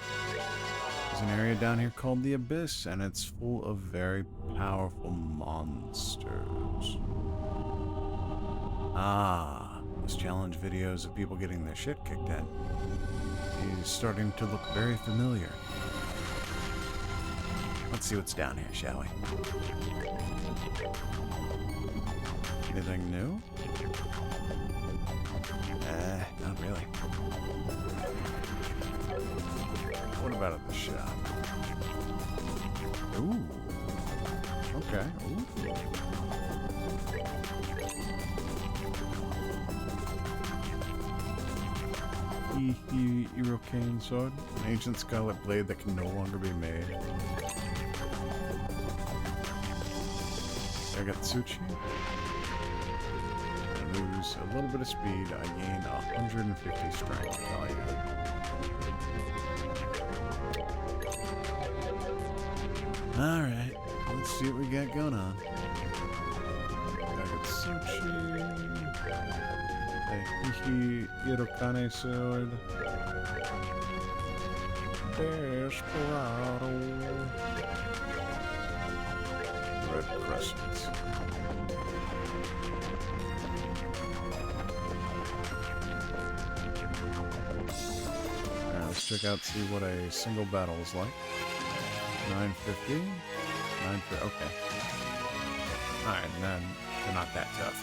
There's an area down here called the Abyss, and it's full of very powerful monsters. Ah, those challenge videos of people getting their shit kicked in. He's starting to look very familiar. Let's see what's down here, shall we? Anything new? Not really. What about at the shop? Ooh. Okay. Ooh. Irokane sword. An ancient scarlet blade that can no longer be made. I got Tsuchi. I lose a little bit of speed. I gain 150 strength value. Alright, let's see what we got going on. I got Tsuchi. A Irokane sword. Desperado. Red Crescent. Let's check out, see what a single battle is like. 950? 950, okay. Alright, then they're not that tough.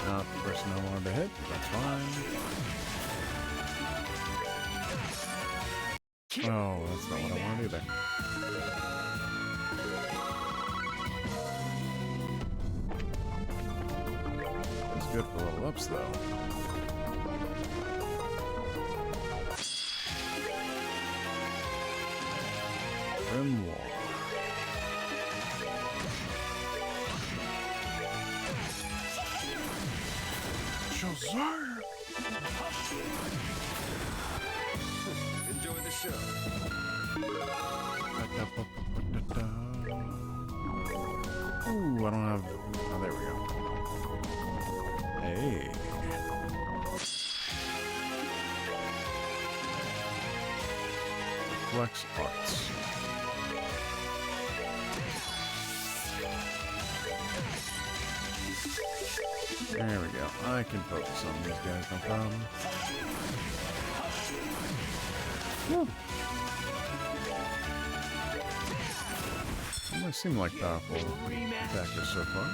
Not the person I wanted to hit, that's fine. Oh, that's not what I wanted either. It's good for level ups, though. Grimoire. Shazam! Enjoy the show. Ooh, I don't have. Oh, there we go. Hey. Flex Arts. There we go. I can focus on these guys, no problem. Woo. They seem like powerful attackers so far.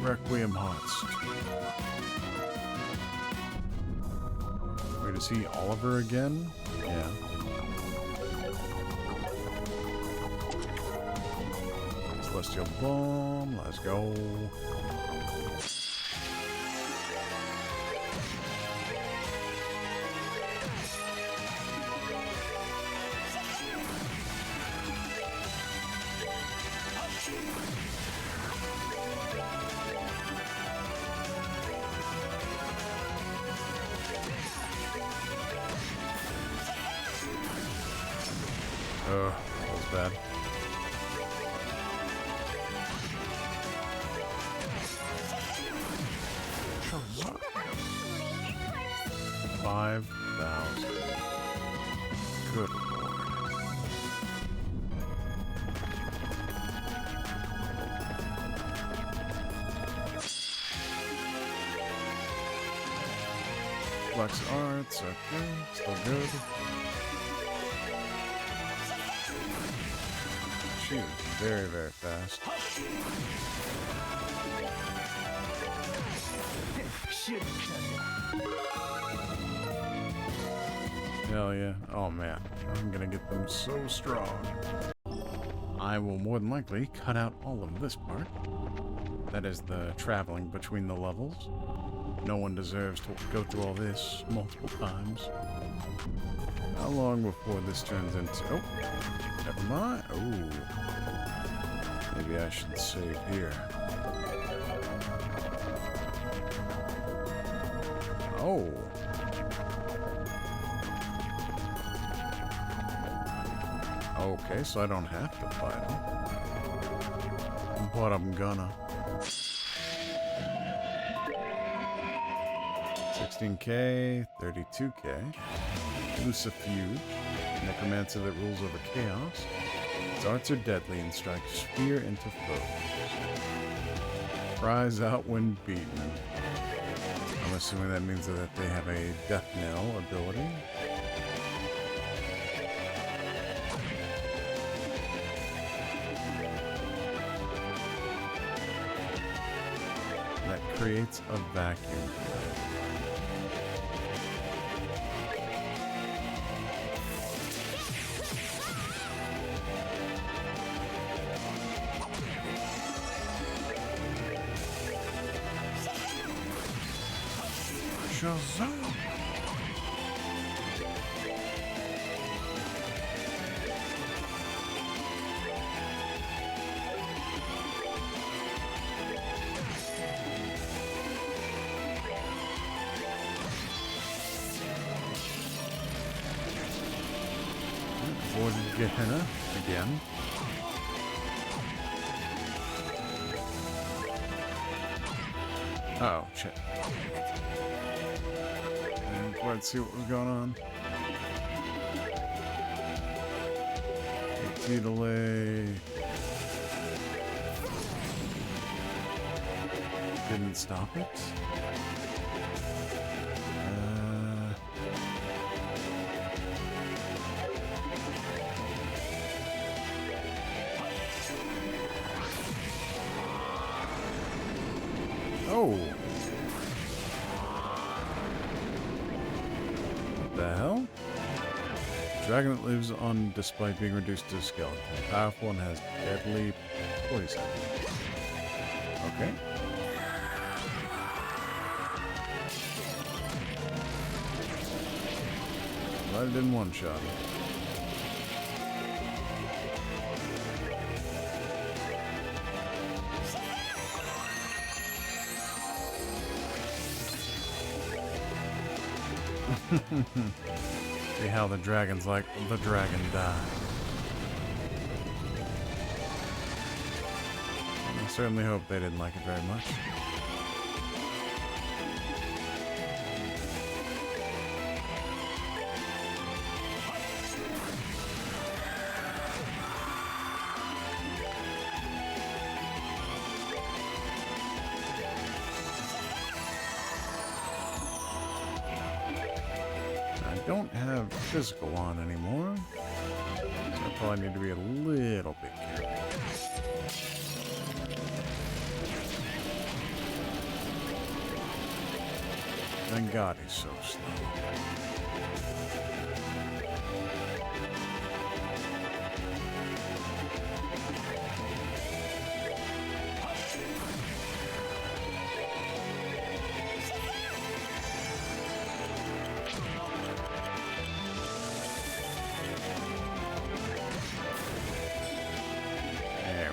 Requiem Hearts. Wait, is he Oliver again? Yeah. Celestial Bomb, let's go. Oh, that was bad. 5,000. Good lord. Flex arts, okay, still good. She is very, very fast. Hell yeah. Oh man, I'm gonna get them so strong. I will more than likely cut out all of this part. That is the traveling between the levels. No one deserves to go through all this multiple times. How long before this turns into... Oh, never mind. Oh, maybe I should save here. Oh. Okay, so I don't have to fight him. But I'm gonna. 16k, 32k. Lucifuge, necromancer that rules over chaos. Its arts are deadly and strike fear into foes. Cries out when beaten. I'm assuming that means that they have a death knell ability. That creates a vacuum. Shazam! Avoided Gehenna again. Oh, shit. Let's see what was going on. Delay. Didn't stop it. Oh. The hell? Dragon that lives on despite being reduced to a skeleton. Powerful and has deadly poison. Okay. Glad it didn't one-shot it. See how the dragon's like, the dragon died. I certainly hope they didn't like it very much. Don't have physical on anymore. So I probably need to be a little bit careful. Thank God he's so slow.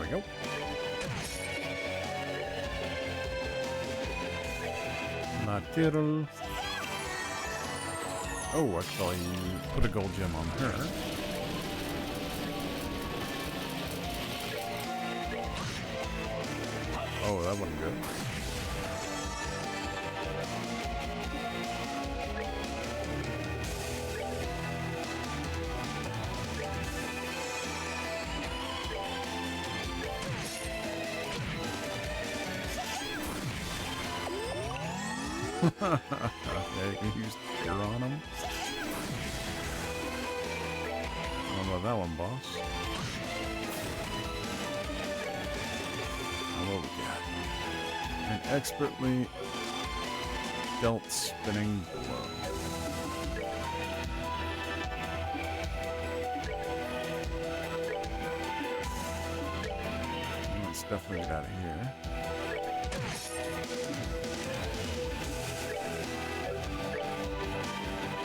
Go. Lateral. Oh, actually, put a gold gem on her. Oh, that wasn't good. Yeah, you can use fear on him. I don't know about that one, boss. Now what we got? An expertly dealt spinning blow. Let's definitely get out of here.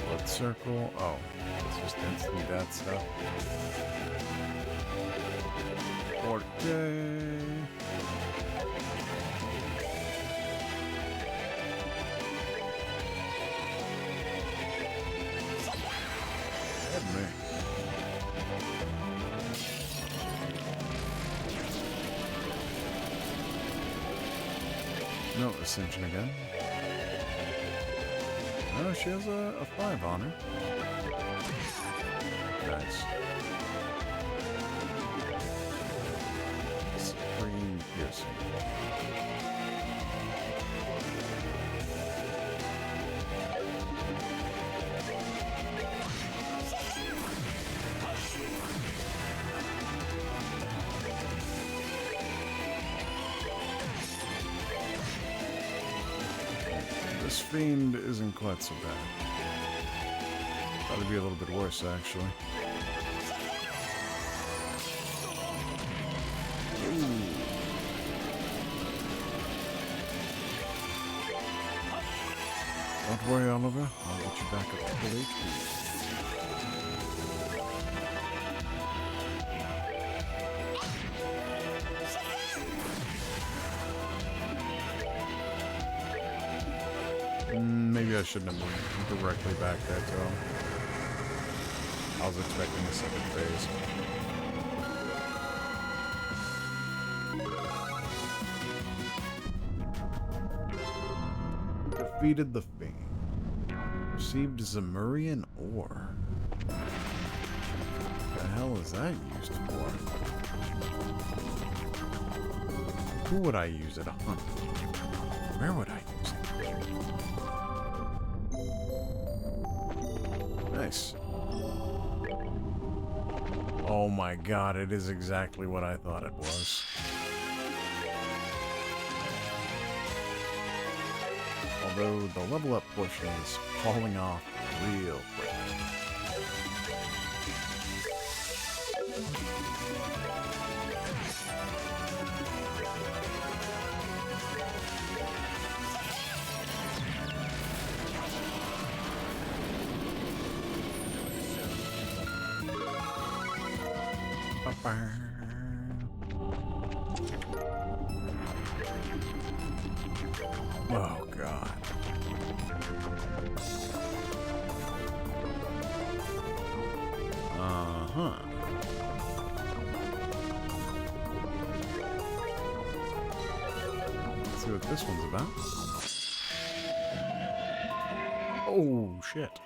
Blood circle. Oh, it's just instantly that stuff. Okay. Head me. No, Ascension again. Oh, she has a 5 on her. Nice. Supreme piercing. This fiend isn't quite so bad. Thought it'd be a little bit worse, actually. Don't worry, Oliver. I'll get you back up to full HP. Maybe I shouldn't have moved directly back there to him. I was expecting a second phase. Defeated the Fiend. Received Zemurian ore. What the hell is that used for? Who would I use it on? Where would I use it? Nice. Oh my god, it is exactly what I thought it was. Although the level up portion is falling off real quick. Oh god. Uh-huh. Let's see what this one's about. Oh shit.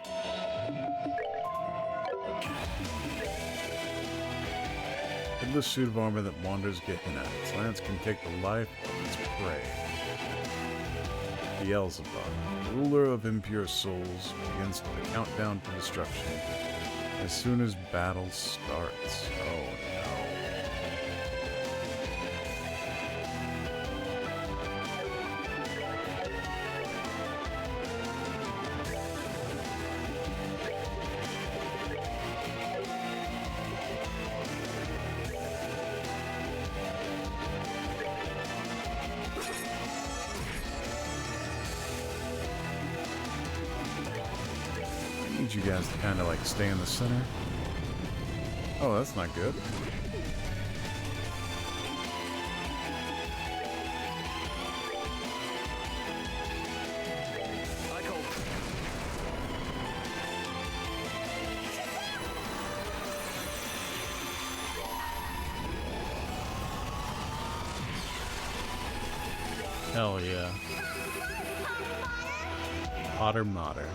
Headless suit of armor that wanders Gehenna. Its lance can take the life of its prey. Beelzebub, ruler of impure souls, begins the countdown to destruction as soon as battle starts. Oh no. I need you guys to kind of like stay in the center. Oh, that's not good. Hell yeah. Potter Motter.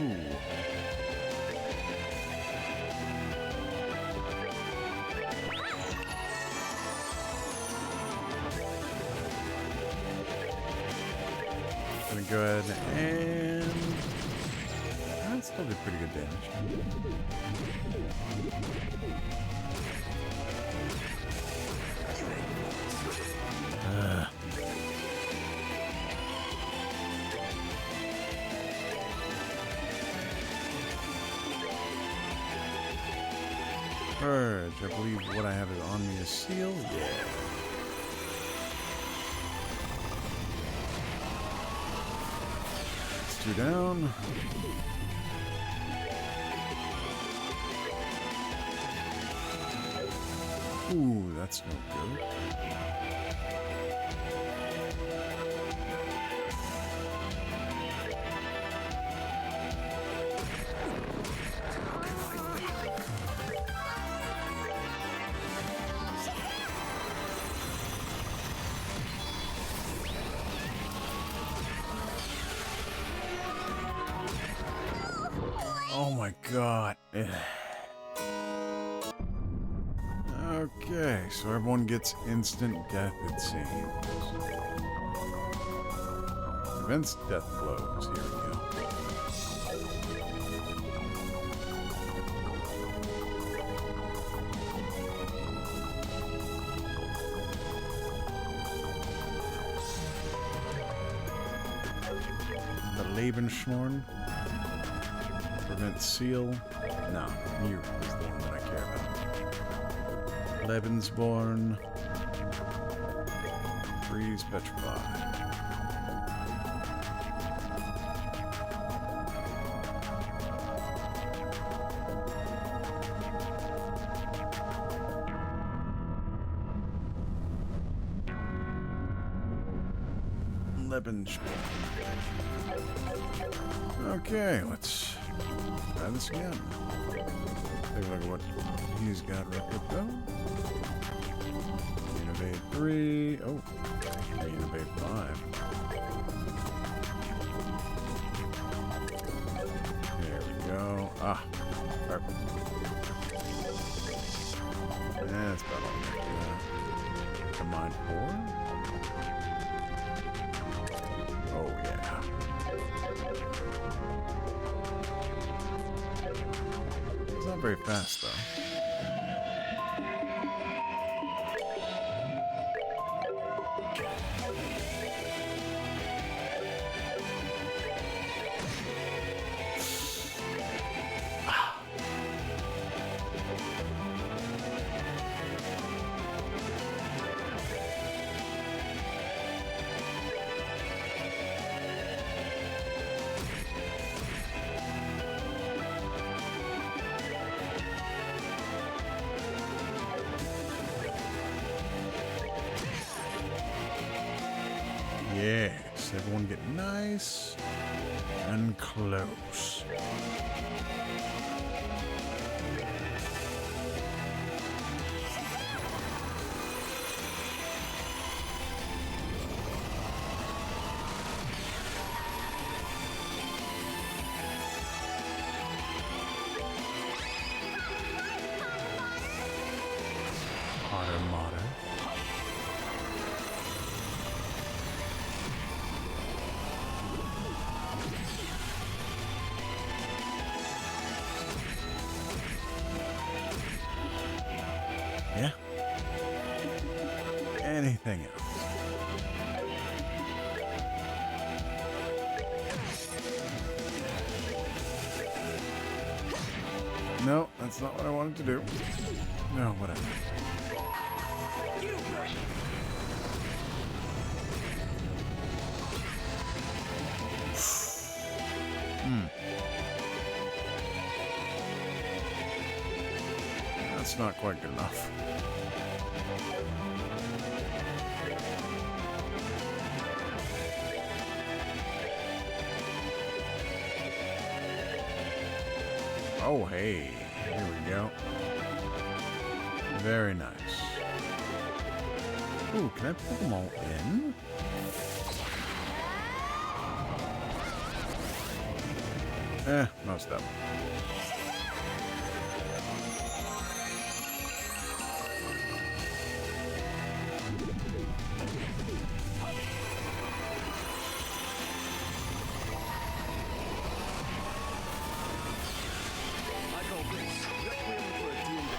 Ooh. Gonna go ahead and that still did pretty good damage. Purge. I believe what I have is on me is seal. Yeah. That's 2 down. Ooh, that's no good. Oh my god. Okay, so everyone gets instant death, it seems. Prevents death blows. Here we go. The Lebensschmorn. Prevent seal. No, you is the one that I care about. Lebensborn. Freeze petrified. Lebensborn. Okay, let's try this again. Take a look at what he's got replica. Innovate 3. Oh, innovate 5. There we go. Ah, perfect. That's about all I can do. Combine 4. Oh, yeah. It's not very fast, though. Yes, everyone get nice and close. Hotter, modder. Yeah. Anything else? No, that's not what I wanted to do. No, whatever. That's not quite good enough. Oh, hey. Here we go. Very nice. Ooh, can I put them all in? Most of them. I call this Requiem for a Doomed.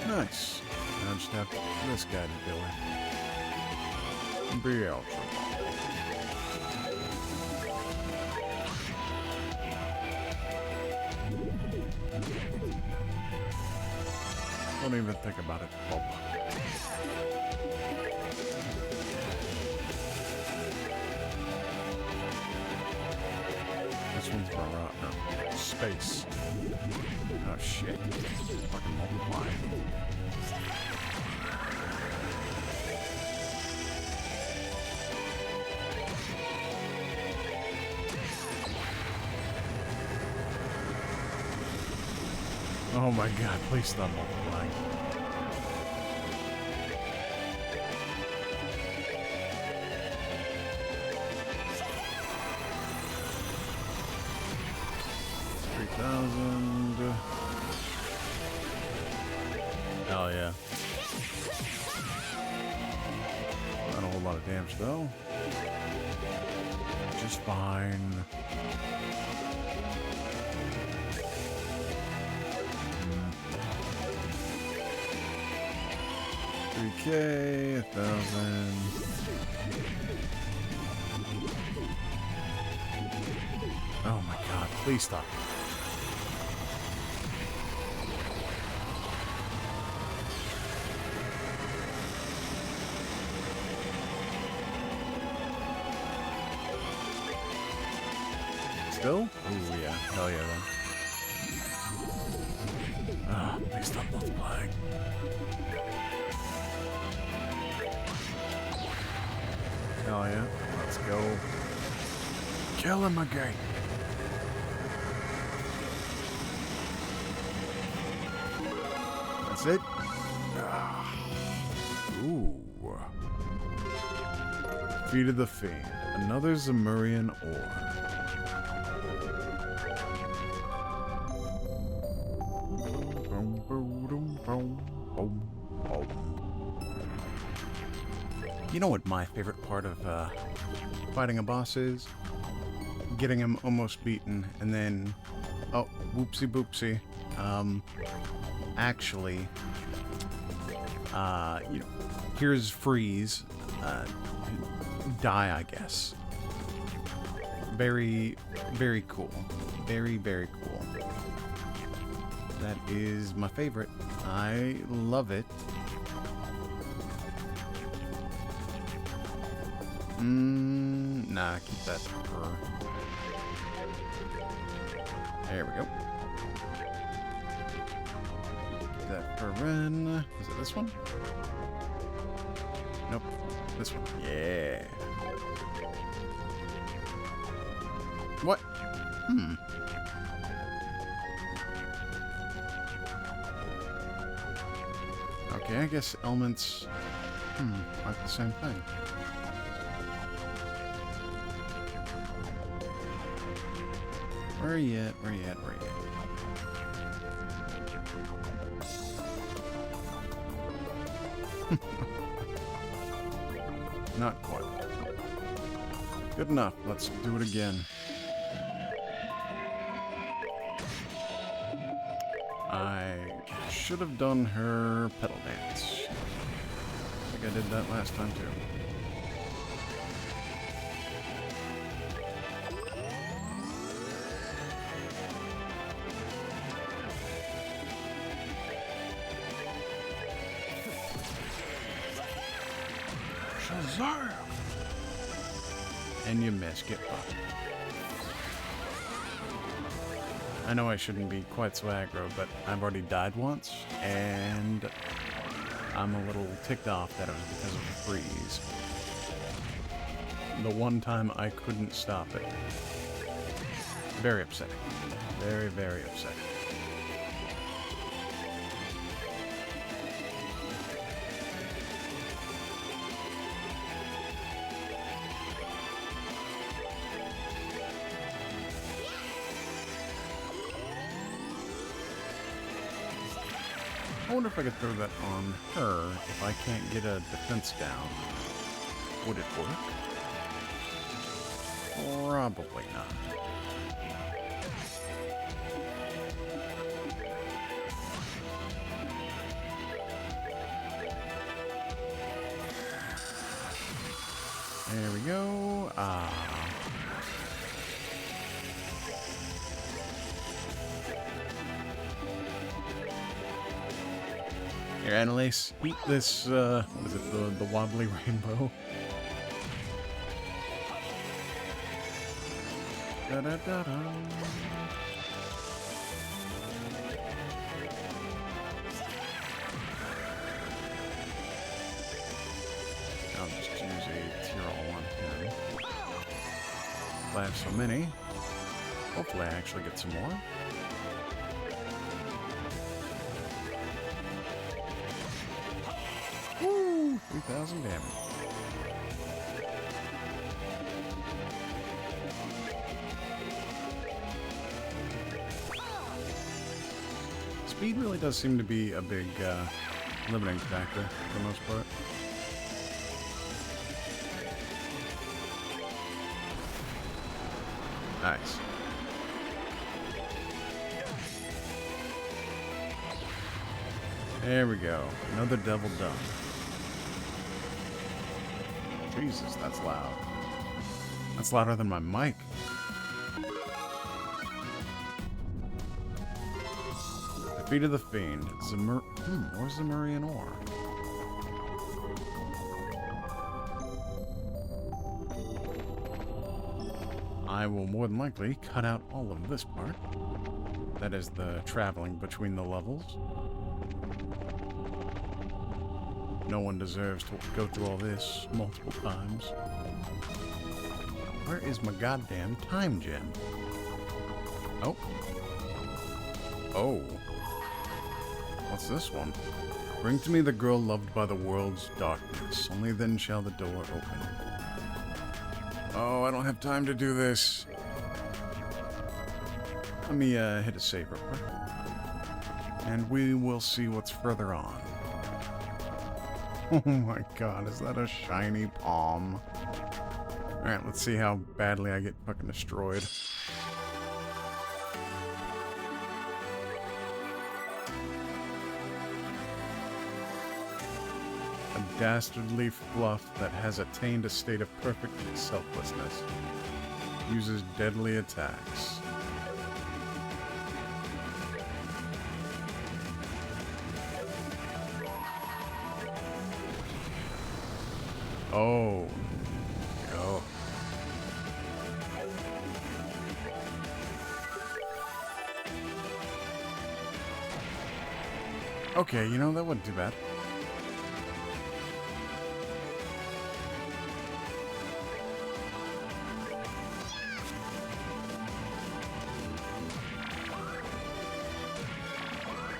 Nice. Now I just have this guy to deal with. Beelzebub. Don't even think about it, Bob. This one's for no, space. Oh shit. Fucking multiply. Oh my god, please stop multiplying. Hell yeah. Not a whole lot of damage though. Just fine. 3K, 1,000. Oh my god, please stop. Still? Ooh, yeah. Hell yeah, then. Ah, please stop multiplying. Hell yeah. Let's go. Kill him again. That's it. Ah. Ooh. Feet of the Fiend. Another Zemurian ore. You know what my favorite part of fighting a boss is? Getting him almost beaten, and then, oh, whoopsie boopsie. Actually, you know, here's freeze, die, I guess. Very, very cool. Very, very cool. That is my favorite. I love it. Nah, keep that for... There we go. Keep that for Ren. Is it this one? Nope. This one. Yeah. What? Okay, I guess elements... aren't the same thing. Where you at? Where you at? Where you at? Not quite. Good enough. Let's do it again. I should have done her pedal dance. I think I did that last time too. Shazam! And you miss. Get fucked. I know I shouldn't be quite so aggro, but I've already died once, and I'm a little ticked off that it was because of the freeze. The one time I couldn't stop it. Very upsetting. Very, very upsetting. wonder if I could throw that on her if I can't get a defense down. Would it work? Probably not. There we go. Here, Annalise, eat this, what is it, the wobbly rainbow? Da-da-da-da. I'll just use a tier all on him. I have so many. Hopefully I actually get some more. Woo! 3,000 damage. Speed really does seem to be a big limiting factor for the most part. Nice. There we go. Another devil done. Jesus, that's loud. That's louder than my mic. Defeated the Fiend. Where's Zemurian ore? I will more than likely cut out all of this part. That is the traveling between the levels. No one deserves to go through all this multiple times. Where is my goddamn time gem? Oh. Oh. What's this one? Bring to me the girl loved by the world's darkness. Only then shall the door open. Oh, I don't have time to do this. Let me hit a save real quick. And we will see what's further on. Oh my god, is that a shiny palm? Alright, let's see how badly I get fucking destroyed. A dastardly fluff that has attained a state of perfect selflessness. Uses deadly attacks. Oh. Oh. Okay, you know, that wasn't too bad.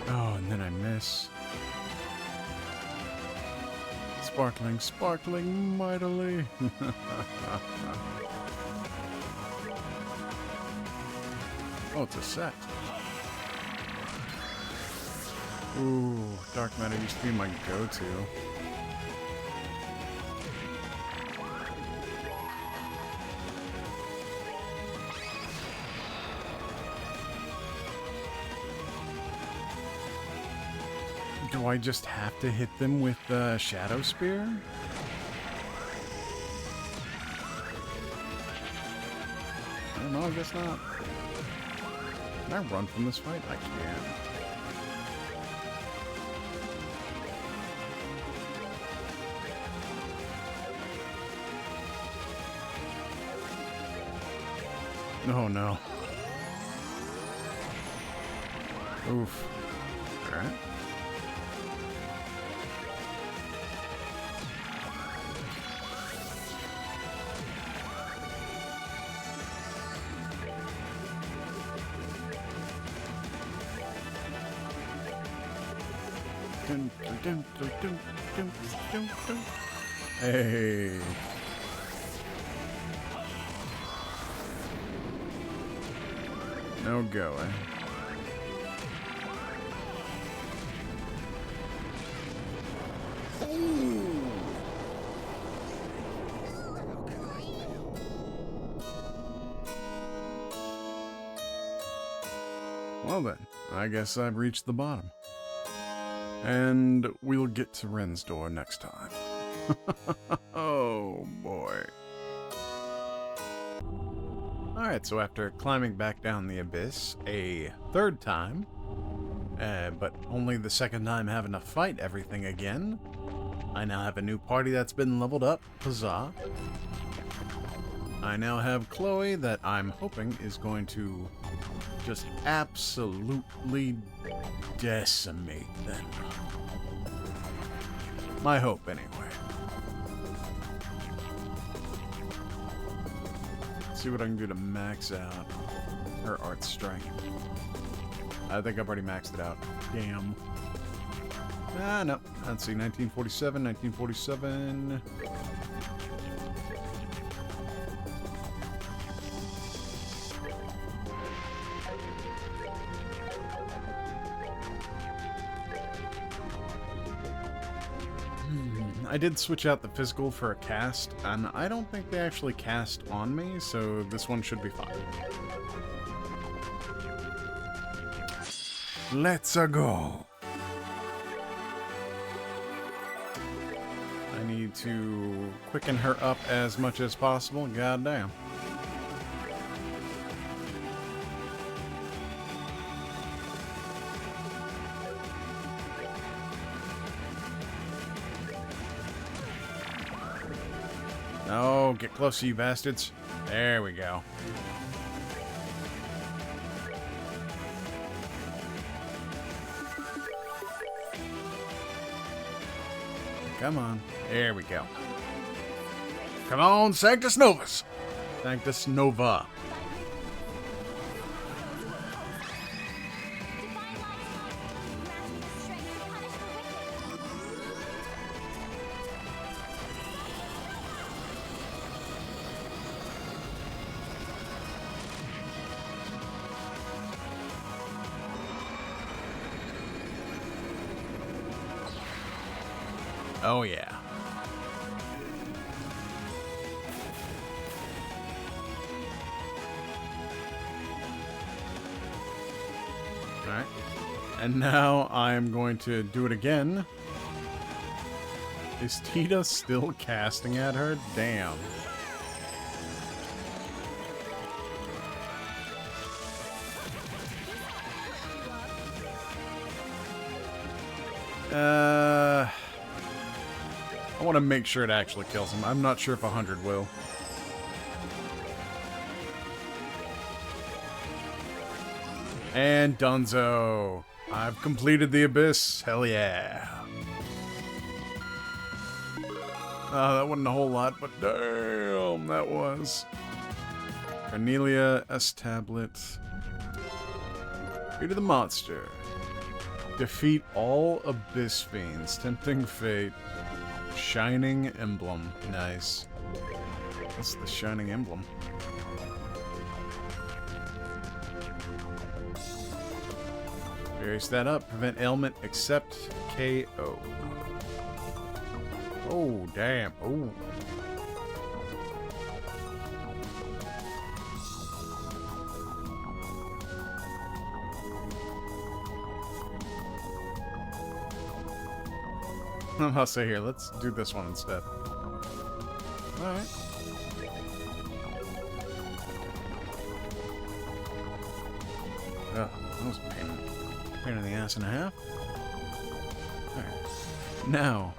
Oh, and then I miss. Sparkling, sparkling mightily. Oh, it's a set. Ooh, Dark Matter used to be my go-to. Do I just have to hit them with the Shadow Spear? I don't know, I guess not. Can I run from this fight? I can. Oh no. Oof. Alright. Dun, dun, dun, dun, dun, dun, dun, dun. Hey. No going. Well then, I guess I've reached the bottom. And we'll get to Ren's door next time. Oh boy. Alright, so after climbing back down the abyss a third time, but only the second time having to fight everything again, I now have a new party that's been leveled up. Huzzah. I now have Chloe that I'm hoping is going to just absolutely decimate them. My hope, anyway. Let's see what I can do to max out her art strength. I think I've already maxed it out. Damn. Ah, no. Let's see. 1947, 1947. I did switch out the physical for a cast, and I don't think they actually cast on me, so this one should be fine. Let's go. I need to quicken her up as much as possible. Goddamn. Oh, get closer, you bastards. There we go. Come on. There we go. Come on, Sanctus Novus. Sanctus Nova. Oh, yeah. Alright. And now I'm going to do it again. Is Tita still casting at her? Damn. I want to make sure it actually kills him. I'm not sure if 100 will. And Dunzo. I've completed the abyss. Hell yeah. That wasn't a whole lot, but damn, that was. Cornelia S. Tablet. Feet of the monster. Defeat all abyss fiends. Tempting fate. Shining emblem. Nice. What's the shining emblem? Various that up. Prevent ailment except KO. Oh, damn. Oh. I'll say here, let's do this one instead. Alright. Oh, that was a pain in the ass and a half. Alright. Now,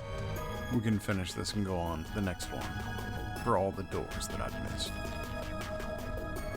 we can finish this and go on to the next one for all the doors that I've missed.